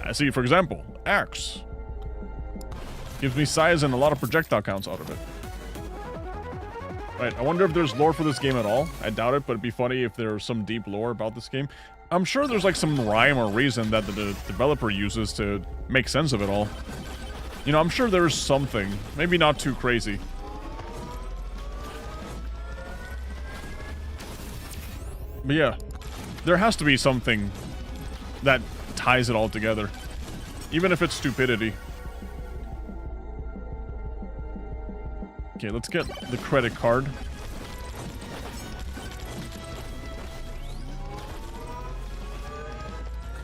I see, for example, axe. Gives me size and a lot of projectile counts out of it. Right, I wonder if there's lore for this game at all. I doubt it, but it'd be funny if there's some deep lore about this game. I'm sure there's like some rhyme or reason that the developer uses to make sense of it all. You know, I'm sure there's something. Maybe not too crazy. But yeah, there has to be something that ties it all together. Even if it's stupidity. Okay, let's get the credit card.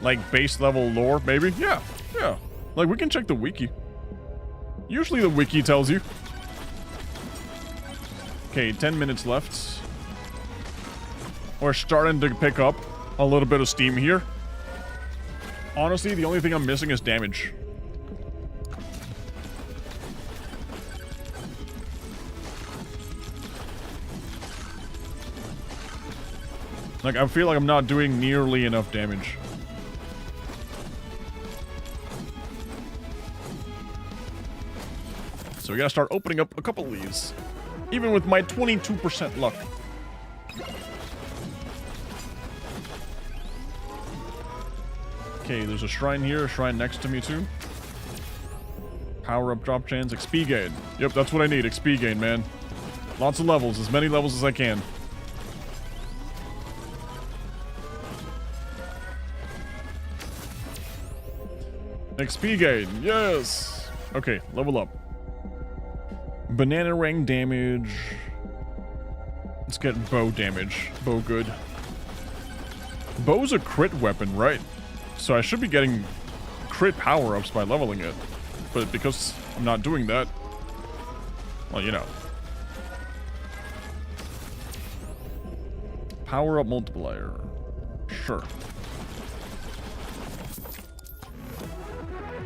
Like base level lore, maybe? Yeah, yeah. Like, we can check the wiki. Usually the wiki tells you. Okay, 10 minutes left. We're starting to pick up a little bit of steam here. Honestly, the only thing I'm missing is damage. Like, I feel like I'm not doing nearly enough damage. So we gotta start opening up a couple of these. Even with my 22% luck. Okay, there's a shrine here, a shrine next to me too. Power up drop chance, XP gain. Yep, that's what I need, XP gain, man. Lots of levels, as many levels as I can. XP gain, yes! Okay, level up. Banana ring damage. Let's get bow damage. Bow good. Bow's a crit weapon, right? So I should be getting crit power-ups by leveling it. But because I'm not doing that, well, you know. Power-up multiplier. Sure.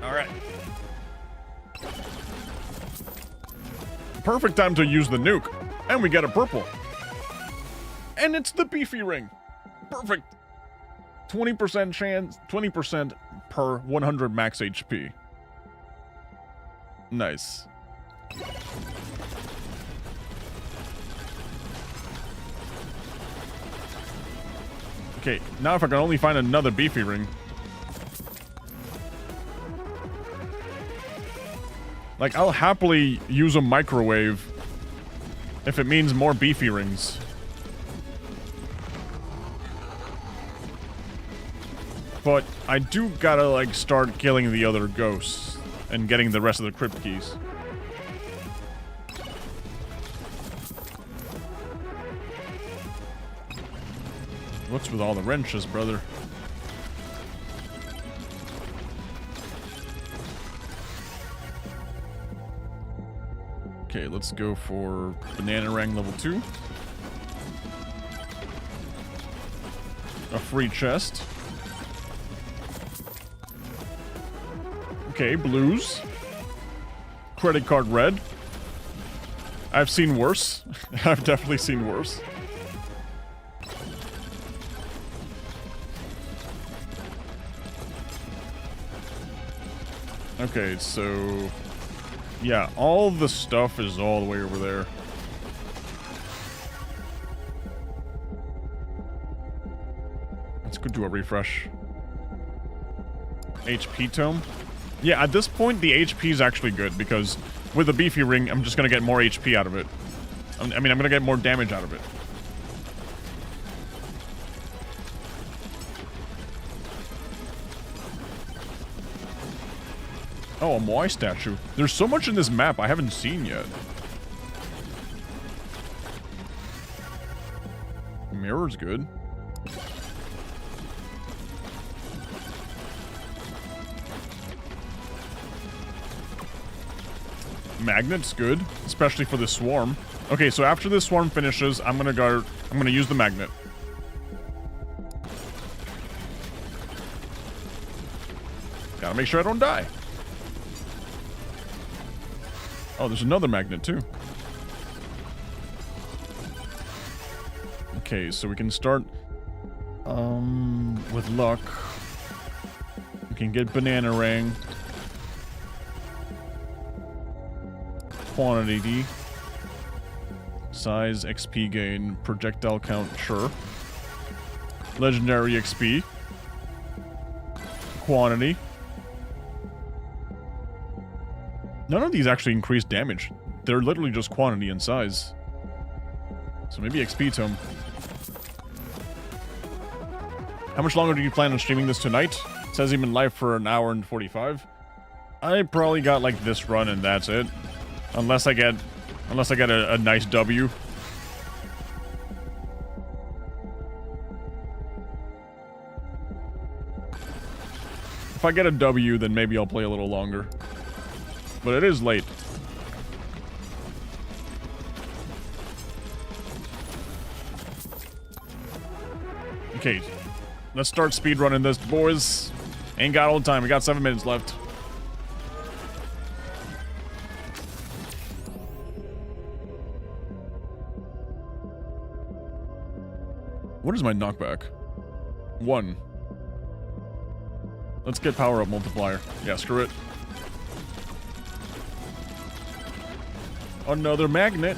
Alright. Perfect time to use the nuke. And we get a purple. And it's the beefy ring. Perfect. 20% chance, 20% per 100 max HP. Nice. Okay, now if I can only find another beefy ring. Like, I'll happily use a microwave if it means more beefy rings. But I do gotta, like, start killing the other ghosts and getting the rest of the crypt keys. What's with all the wrenches, brother? Okay, let's go for Banana Rang level 2. A free chest. Okay, blues. Credit card red. I've seen worse. I've definitely seen worse. Okay, so... yeah, all the stuff is all the way over there. Let's go do a refresh. HP tome. Yeah, at this point, the HP is actually good, because with the beefy ring, I'm just gonna get more HP out of it. I mean, I'm gonna get more damage out of it. Oh, a Moai statue. There's so much in this map I haven't seen yet. Mirror's good. Magnet's good, especially for the swarm. Okay, so after this swarm finishes, I'm gonna use the magnet. Gotta make sure I don't die. Oh, there's another magnet too. Okay, so we can start with luck. We can get banana ring. Quantity. Size, XP gain, projectile count, sure. Legendary XP. Quantity. None of these actually increase damage. They're literally just quantity and size. So maybe XP tome. How much longer do you plan on streaming this tonight? It says you've been live for an hour and 45. I probably got like this run and that's it. Unless I get a nice W. If I get a W, then maybe I'll play a little longer. But it is late. Okay, let's start speedrunning this, boys. Ain't got all the time. We got 7 minutes left. What is my knockback? 1. Let's get power up multiplier. Yeah, screw it. Another magnet.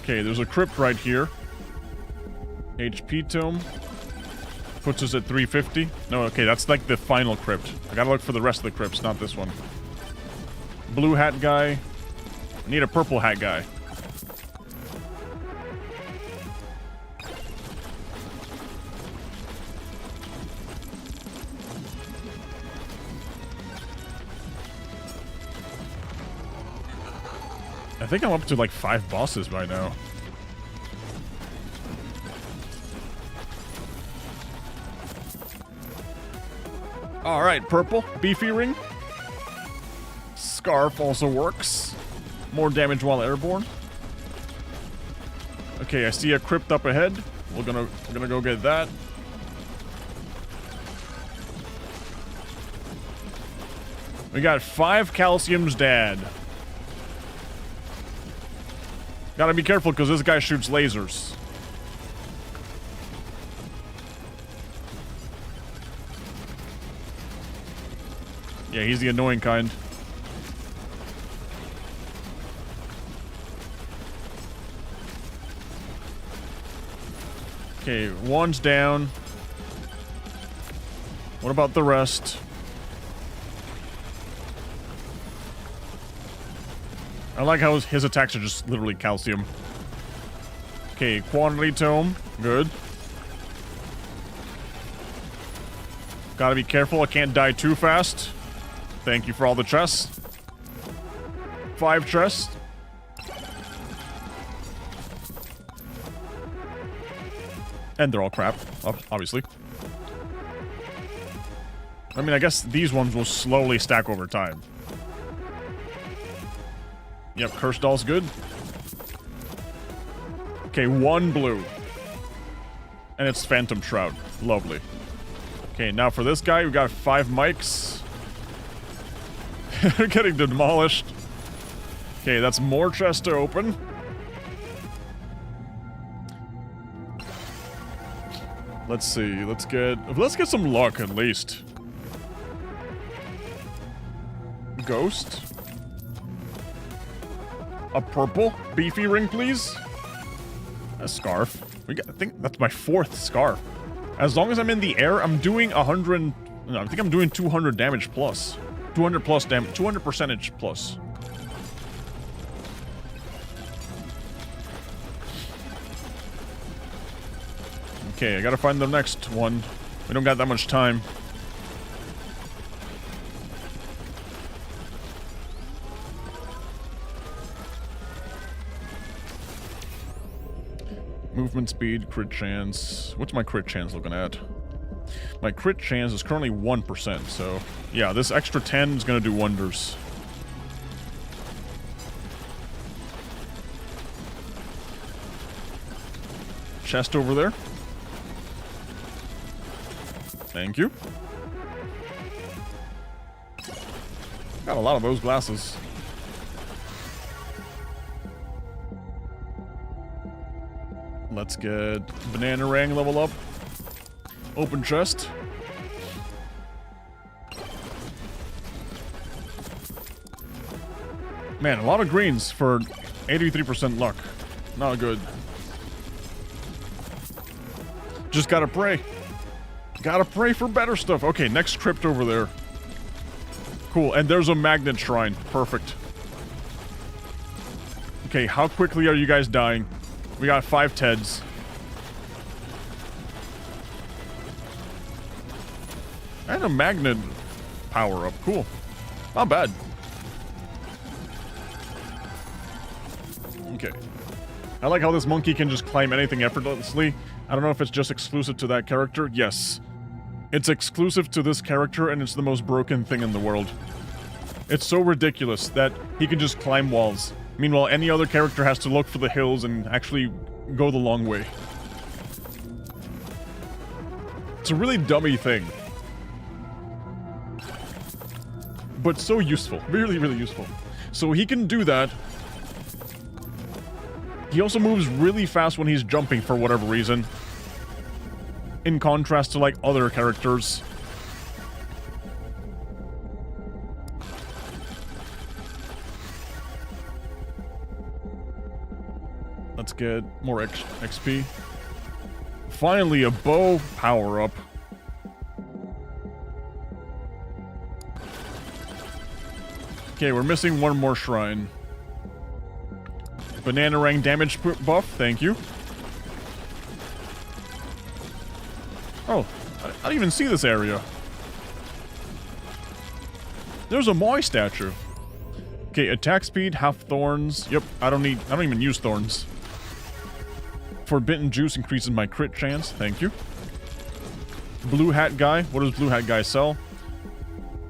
Okay, there's a crypt right here. HP tome. Puts us at 350. No, okay, that's like the final crypt. I gotta look for the rest of the crypts, not this one. Blue hat guy. I need a purple hat guy. I think I'm up to like 5 bosses by now. Alright, purple. Beefy ring. Scarf also works. More damage while airborne. Okay, I see a crypt up ahead. We're gonna go get that. We got 5 calcium's dad. Gotta be careful because this guy shoots lasers. Yeah, he's the annoying kind. Okay, one's down. What about the rest? I like how his attacks are just literally calcium. Okay, quantity tome. Good. Gotta be careful, I can't die too fast. Thank you for all the chests. 5 chests. And they're all crap, obviously. I mean, I guess these ones will slowly stack over time. Yep, Curse Doll's good. Okay, 1 blue. And it's Phantom Shroud. Lovely. Okay, now for this guy, we got 5 mics. They're getting demolished. Okay, that's more chests to open. Let's see, let's get some luck at least. Ghost. A purple beefy ring, please. A scarf. I think that's my 4th scarf. As long as I'm in the air, I'm doing 100. No, I think I'm doing 200 damage plus. 200 plus damage. 200 percentage plus. Okay, I gotta find the next one. We don't got that much time. Movement speed, crit chance. What's my crit chance looking at? My crit chance is currently 1%, so... yeah, this extra 10 is gonna do wonders. Chest over there. Thank you. Got a lot of those glasses. Let's get Banana Rang level up. Open chest. Man, a lot of greens for 83% luck. Not good. Just gotta pray. Gotta pray for better stuff. Okay, next crypt over there. Cool, and there's a magnet shrine. Perfect. Okay, how quickly are you guys dying? We got 5 Teds. And a magnet power-up. Cool. Not bad. Okay. I like how this monkey can just climb anything effortlessly. I don't know if it's just exclusive to that character. Yes. It's exclusive to this character, and it's the most broken thing in the world. It's so ridiculous that he can just climb walls. Meanwhile, any other character has to look for the hills and actually go the long way. It's a really dummy thing. But so useful. Really, really useful. So he can do that. He also moves really fast when he's jumping for whatever reason. In contrast to, like, other characters. Let's get more XP. Finally, a bow power-up. Okay, we're missing one more shrine. Bananarang damage buff, thank you. Oh, I didn't even see this area. There's a Moi statue. Okay, attack speed, half thorns. Yep, I don't even use thorns. Forbidden juice increases my crit chance. Thank you. Blue hat guy. What does blue hat guy sell?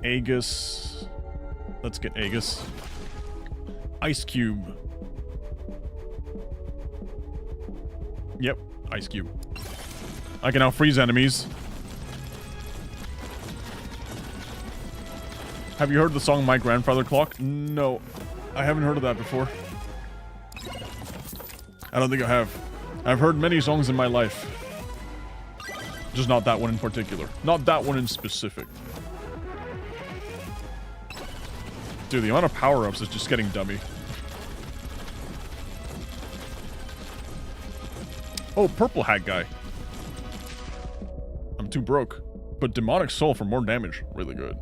Aegis. Let's get Aegis. Ice cube. Yep, ice cube. I can now freeze enemies. Have you heard the song My Grandfather Clock? No, I haven't heard of that before. I don't think I have. I've heard many songs in my life. Just not that one in particular. Not that one in specific. Dude, the amount of power-ups is just getting dummy. Oh, purple hat guy. I'm too broke. But demonic soul for more damage. Really good.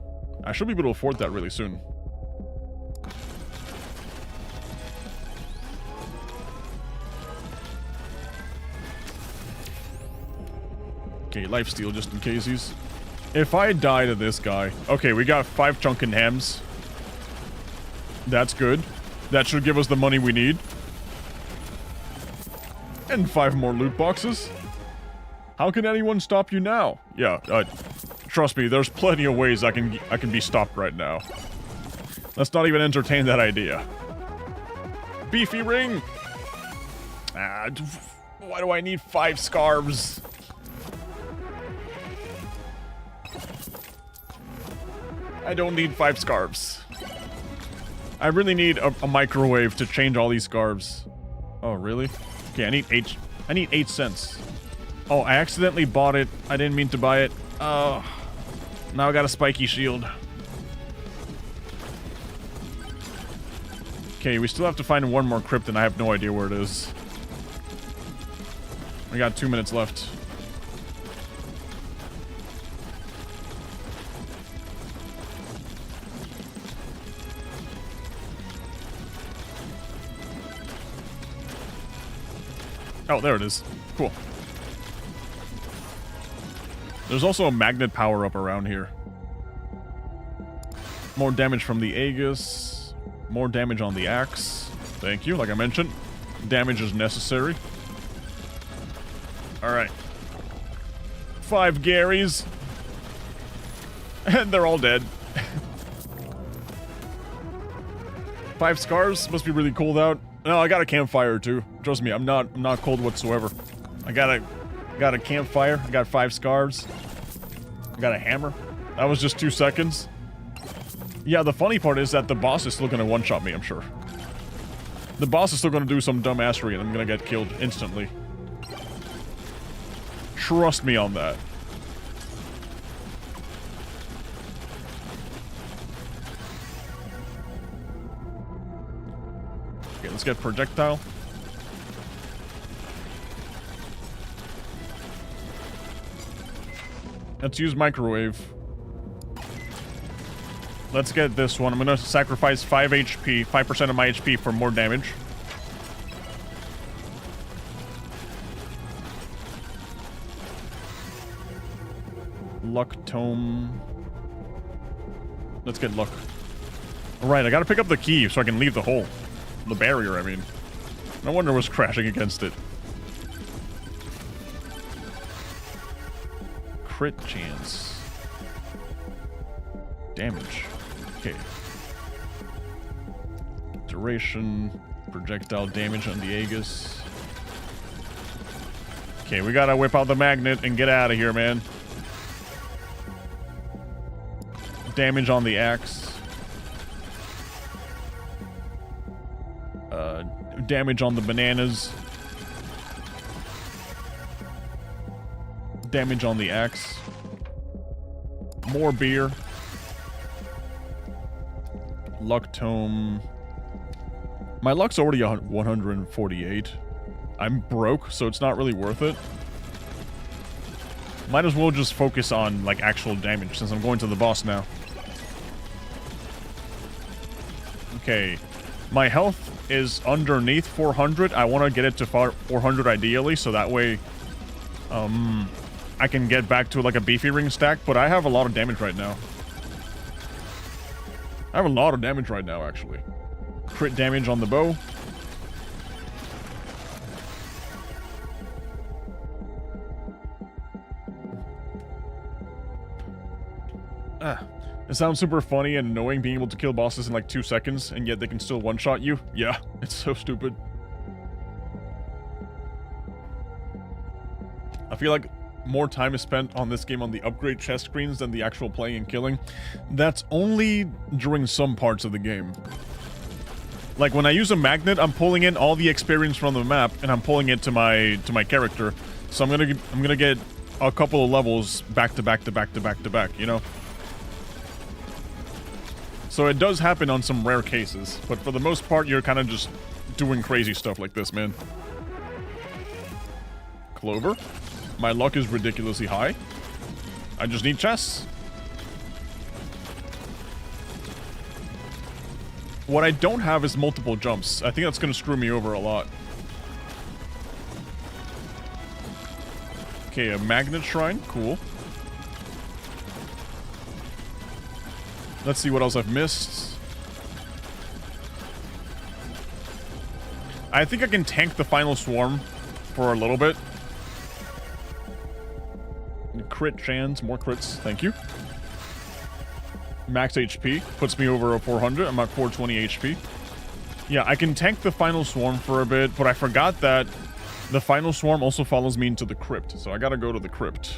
I should be able to afford that really soon. Okay, lifesteal just in case he's... If I die to this guy... Okay, we got 5 chunkin' hams. That's good. That should give us the money we need. And 5 more loot boxes. How can anyone stop you now? Yeah, trust me, there's plenty of ways I can be stopped right now. Let's not even entertain that idea. Beefy ring! Ah, why do I need 5 scarves? I don't need 5 scarves. I really need a microwave to change all these scarves. Oh, really? Okay, I need 8 cents. Oh, I accidentally bought it. I didn't mean to buy it. Oh. Now I got a spiky shield. Okay, we still have to find one more crypt and I have no idea where it is. We got 2 minutes left. Oh, there it is. Cool. There's also a magnet power-up around here. More damage from the Aegis. More damage on the axe. Thank you, like I mentioned. Damage is necessary. Alright. 5 Garys. And they're all dead. 5 scars? Must be really cold out. No, I got a campfire too. Trust me, I'm not cold whatsoever. I got a campfire. I got 5 scarves. I got a hammer. That was just 2 seconds. Yeah, the funny part is that the boss is still gonna one-shot me, I'm sure. The boss is still gonna do some dumbassery and I'm gonna get killed instantly. Trust me on that. Okay, let's get projectile. Let's use microwave. Let's get this one. I'm gonna sacrifice 5 HP, 5% of my HP for more damage. Luck tome. Let's get luck. Alright, I gotta pick up the key so I can leave the hole. The barrier, I mean. No wonder it was crashing against it. Crit chance. Damage. Okay. Duration. Projectile damage on the Aegis. Okay, we gotta whip out the magnet and get out of here, man. Damage on the axe. Damage on the bananas. Damage on the axe. More beer. Luck tome. My luck's already 148. I'm broke, so it's not really worth it. Might as well just focus on, like, actual damage, since I'm going to the boss now. Okay. My health is underneath 400. I want to get it to 400 ideally, so that way, I can get back to, like, a beefy ring stack, but I have a lot of damage right now. I have a lot of damage right now, actually. Crit damage on the bow. It sounds super funny and annoying being able to kill bosses in like 2 seconds, and yet they can still one-shot you. Yeah, it's so stupid. I feel like more time is spent on this game on the upgrade chest screens than the actual playing and killing. That's only during some parts of the game. Like when I use a magnet, I'm pulling in all the experience from the map and I'm pulling it to my character. So I'm gonna get a couple of levels back to back to back to back to back, you know? So it does happen on some rare cases, but for the most part, you're kind of just doing crazy stuff like this, man. Clover. My luck is ridiculously high. I just need chests. What I don't have is multiple jumps. I think that's going to screw me over a lot. Okay, a magnet shrine. Cool. Let's see what else I've missed. I think I can tank the final swarm for a little bit. Crit chance, more crits, thank you. Max HP, puts me over a 400, I'm at 420 HP. Yeah, I can tank the final swarm for a bit, but I forgot that the final swarm also follows me into the crypt, so I gotta go to the crypt.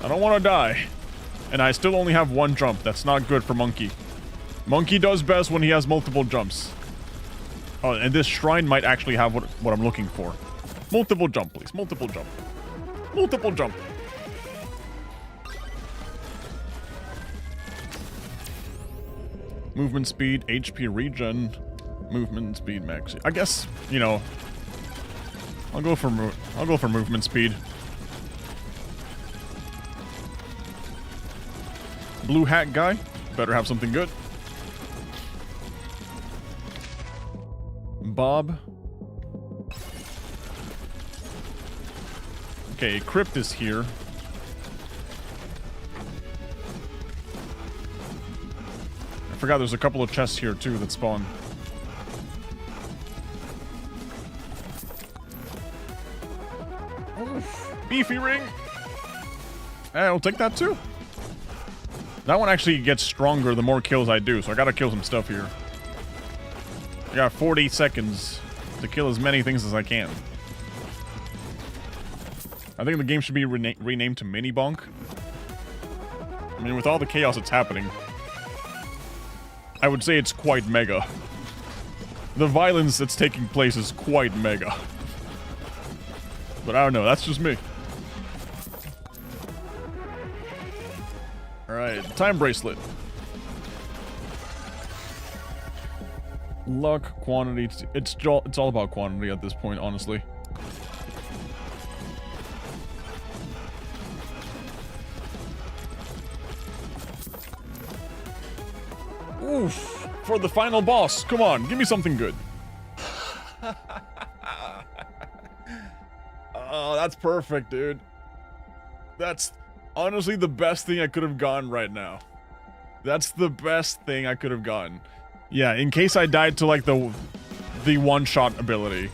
I don't want to die. And I still only have 1 jump. That's not good for Monkey. Monkey does best when he has multiple jumps. Oh, and this shrine might actually have what I'm looking for. Multiple jump, please. Multiple jump. Multiple jump. Movement speed, HP regen, movement speed max. I guess, you know, I'll go for movement speed. Blue hat guy, better have something good. Bob. Okay, crypt is here. I forgot there's a couple of chests here too that spawn. Oof. Beefy ring. I'll take that too. That one actually gets stronger the more kills I do, so I gotta kill some stuff here. I got 40 seconds to kill as many things as I can. I think the game should be renamed to Megabonk. I mean, with all the chaos that's happening, I would say it's quite mega. The violence that's taking place is quite mega. But I don't know, that's just me. Alright, time bracelet. Luck, quantity, it's all about quantity at this point, honestly. Oof, for the final boss, come on, give me something good. Oh, that's perfect, dude. That's honestly the best thing I could have gotten right now. That's the best thing I could have gotten. Yeah, in case I died to like the one-shot ability.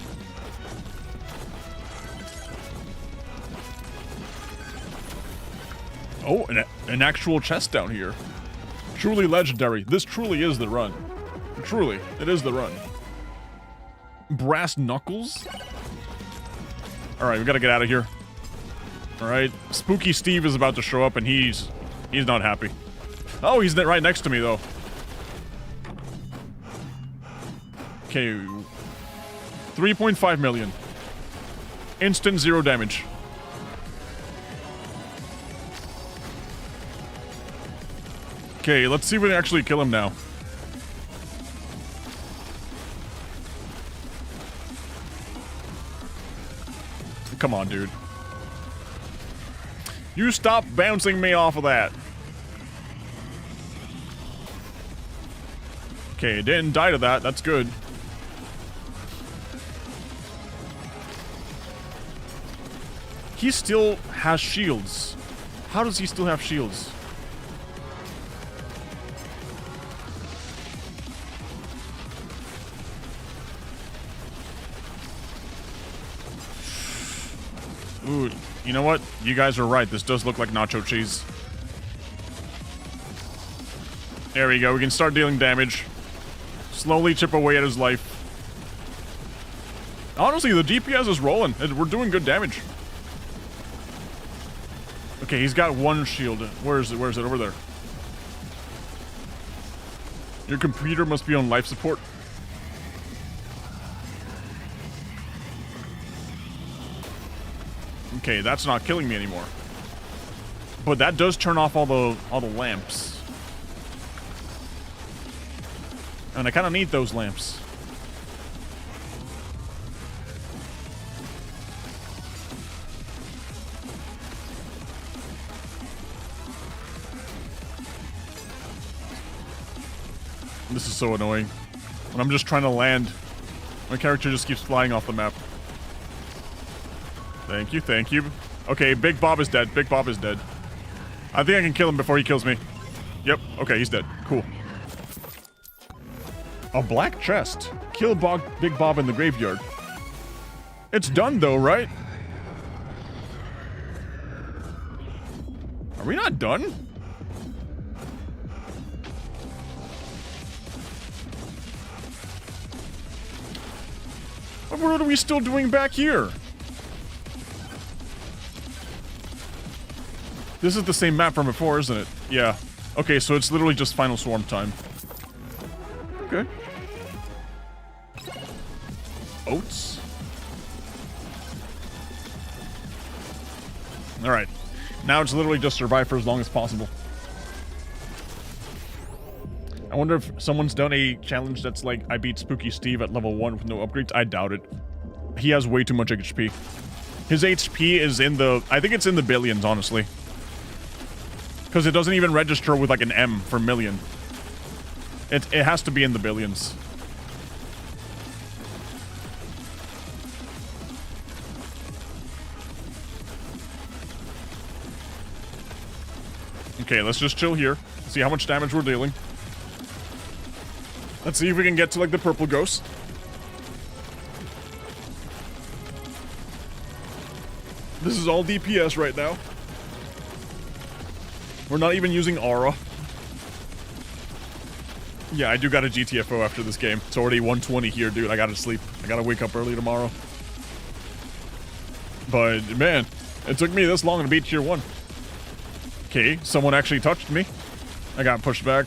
Oh, an actual chest down here. Truly legendary. This truly is the run. Truly, it is the run. Brass knuckles? Alright, we gotta get out of here. Alright, Spooky Steve is about to show up and he's not happy. Oh, he's right next to me though. Okay. 3.5 million. Instant 0 damage. Okay, let's see if we can actually kill him now. Come on, dude. You stop bouncing me off of that. Okay, it didn't die to that. That's good. He still has shields. How does he still have shields? Ooh, you know what? You guys are right. This does look like nacho cheese. There we go. We can start dealing damage. Slowly chip away at his life. Honestly, the DPS is rolling. We're doing good damage. Okay, he's got one shield. Where is it? Where is it? Over there. Your computer must be on life support. Okay, that's not killing me anymore. But that does turn off all the lamps. And I kind of need those lamps. This is so annoying. When I'm just trying to land, my character just keeps flying off the map. Thank you, thank you. Okay, Big Bob is dead. Big Bob is dead. I think I can kill him before he kills me. Yep, okay, he's dead. Cool. A black chest. Kill Big Bob in the graveyard. It's done though, right? Are we not done? What are we still doing back here? This is the same map from before, isn't it? Yeah. Okay, so it's literally just final swarm time. Okay. Oats. Alright. Now it's literally just survive for as long as possible. I wonder if someone's done a challenge that's like, I beat Spooky Steve at level 1 with no upgrades. I doubt it. He has way too much HP. His HP is in the... I think it's in the billions, honestly. Because it doesn't even register with like an M for million. It has to be in the billions. Okay, let's just chill here. See how much damage we're dealing. Let's see if we can get to like the purple ghost. This is all DPS right now. We're not even using aura. Yeah, I do got a GTFO after this game. It's already 1:20 here, dude. I gotta sleep. I gotta wake up early tomorrow. But, man, it took me this long to beat tier 1. Okay, someone actually touched me. I got pushed back.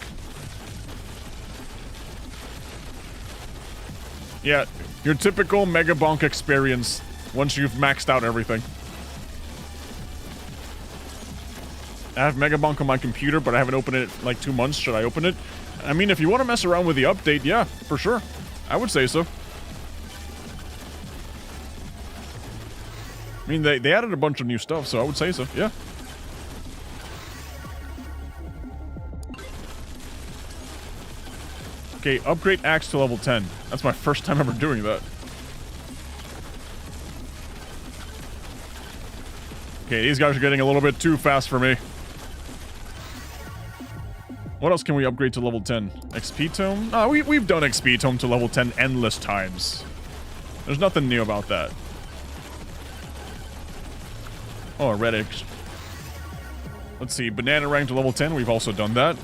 Yeah, your typical Megabonk experience once you've maxed out everything. I have Megabonk on my computer, but I haven't opened it in like 2 months. Should I open it? I mean, if you want to mess around with the update, yeah, for sure. I would say so. I mean, they added a bunch of new stuff, so I would say so, yeah. Okay, upgrade axe to level 10. That's my first time ever doing that. Okay, these guys are getting a little bit too fast for me. What else can we upgrade to level 10? XP tome? No, we've done XP tome to level 10 endless times. There's nothing new about that. Oh, a red X. Let's see, banana rank to level 10. We've also done that.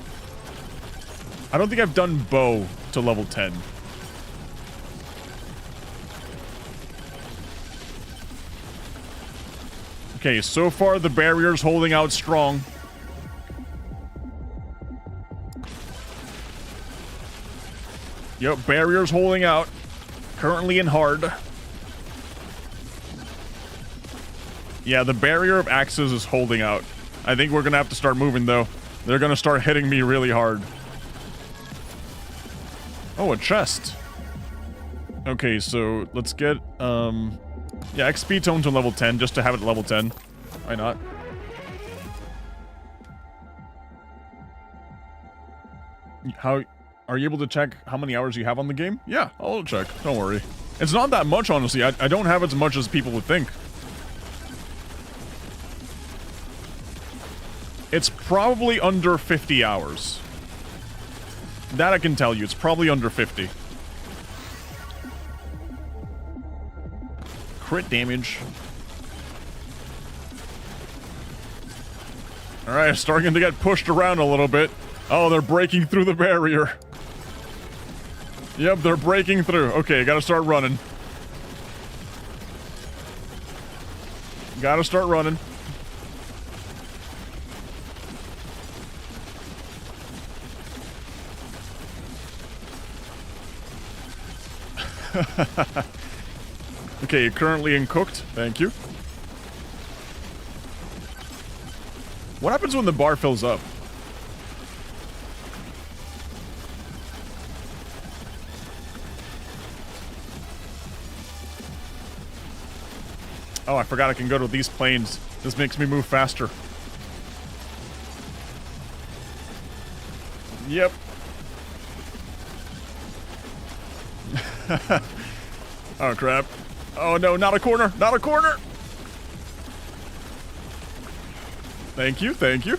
I don't think I've done bow to level 10. Okay, so far the barrier's holding out strong. Yep, barrier's holding out. Currently in hard. Yeah, the barrier of axes is holding out. I think we're gonna have to start moving, though. They're gonna start hitting me really hard. Oh, a chest. Okay, so let's get, Yeah, XP tome to level 10 just to have it at level 10. Why not? How are you able to check how many hours you have on the game? Yeah, I'll check. Don't worry. It's not that much, honestly. I don't have as much as people would think. It's probably under 50 hours. That I can tell you. It's probably under 50. Crit damage. Alright, starting to get pushed around a little bit. Oh, they're breaking through the barrier. Yep, they're breaking through. Okay, gotta start running. Gotta start running. Okay, you're currently in cooked. Thank you. What happens when the bar fills up? Oh, I forgot I can go to these planes. This makes me move faster. Yep. Oh, crap. Oh, no, not a corner. Not a corner. Thank you, thank you.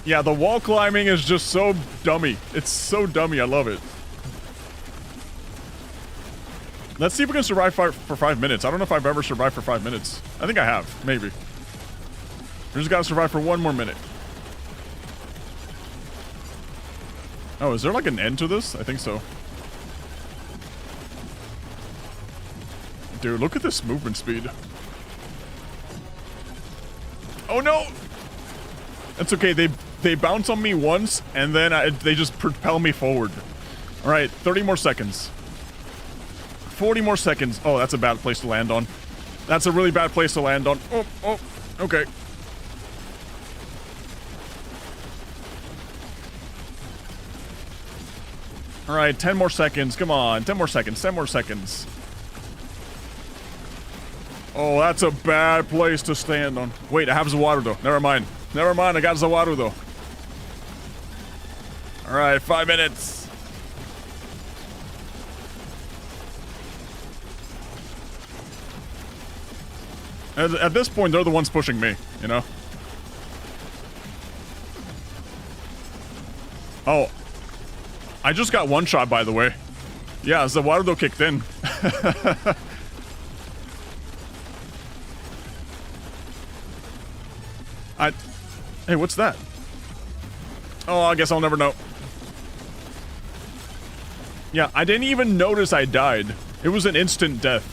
Yeah, the wall climbing is just so dummy. It's so dummy, I love it. Let's see if we can survive for 5 minutes. I don't know if I've ever survived for 5 minutes. I think I have, maybe. We just gotta survive for 1 more minute. Oh, is there like an end to this? I think so. Dude, look at this movement speed. Oh no! It's okay, they bounce on me once, and then they just propel me forward. Alright, 30 more seconds. 40 more seconds. Oh, that's a bad place to land on. That's a really bad place to land on. Oh, oh, okay. Alright, 10 more seconds. Come on, 10 more seconds, 10 more seconds. Oh, that's a bad place to stand on. Wait, I have Zawaru though. Never mind. Never mind, I got Zawaru though. Alright, 5 minutes. At this point, they're the ones pushing me, you know? Oh. I just got one shot, by the way. Yeah, Zawaru kicked in. Hey, what's that? Oh, I guess I'll never know. Yeah, I didn't even notice I died. It was an instant death.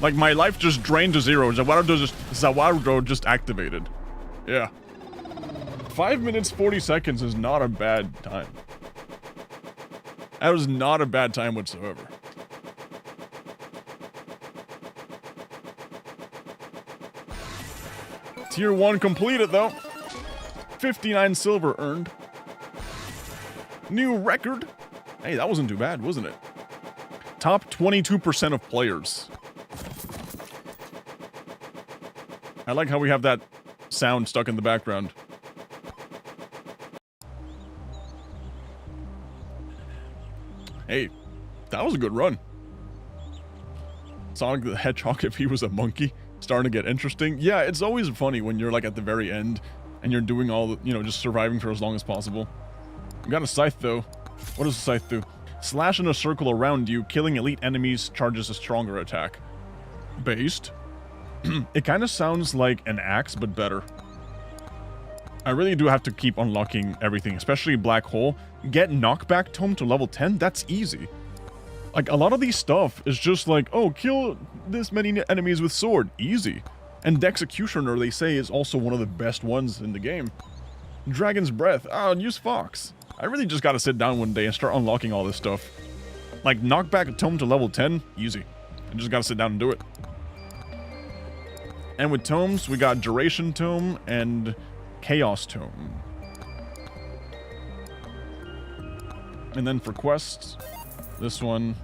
Like, my life just drained to zero. Zawaru just activated. Yeah. 5 minutes, 40 seconds is not a bad time. That was not a bad time whatsoever. Tier 1 completed, though. 59 silver earned. New record. Hey, that wasn't too bad, wasn't it? Top 22% of players. I like how we have that sound stuck in the background. Hey, that was a good run. Sonic the Hedgehog, if he was a monkey, starting to get interesting. Yeah, it's always funny when you're like at the very end and you're doing all the, you know, just surviving for as long as possible. We got a scythe though. What does the scythe do? Slash in a circle around you, killing elite enemies charges a stronger attack. Based. It kind of sounds like an axe, but better. I really do have to keep unlocking everything, especially Black Hole. Get knockback tome to level 10? That's easy. Like, a lot of these stuff is just like, oh, kill this many enemies with sword. Easy. And the Executioner, they say, is also one of the best ones in the game. Dragon's Breath. Oh, use Fox. I really just gotta sit down one day and start unlocking all this stuff. Like, knockback a tome to level 10? Easy. I just gotta sit down and do it. And with tomes, we got Duration Tome and Chaos Tome. And then for quests, this one,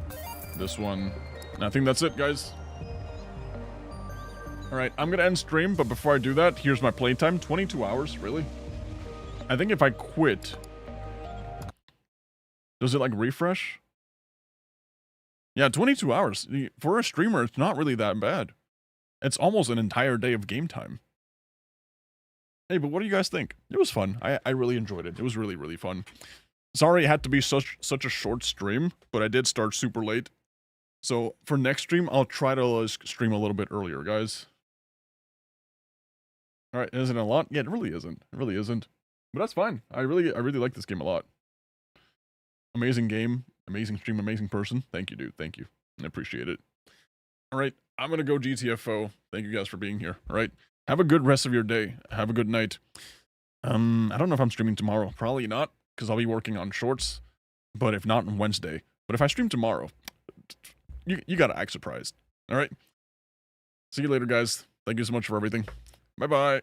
and I think that's it, guys. Alright, I'm gonna end stream, but before I do that, here's my playtime. 22 hours, really? I think if I quit... Does it, like, refresh? Yeah, 22 hours. For a streamer, it's not really that bad. It's almost an entire day of game time. Hey, but what do you guys think? It was fun. I really enjoyed it. It was really, really fun. Sorry it had to be such a short stream, but I did start super late. So, for next stream, I'll try to stream a little bit earlier, guys. Alright, isn't it a lot? Yeah, it really isn't. It really isn't. But that's fine. I really like this game a lot. Amazing game, amazing stream, amazing person. Thank you, dude. Thank you. I appreciate it. Alright, I'm gonna go GTFO. Thank you guys for being here. Alright, have a good rest of your day. Have a good night. I don't know if I'm streaming tomorrow. Probably not, because I'll be working on shorts. But if not, on Wednesday. But if I stream tomorrow, you gotta act surprised. Alright? See you later, guys. Thank you so much for everything. Bye-bye.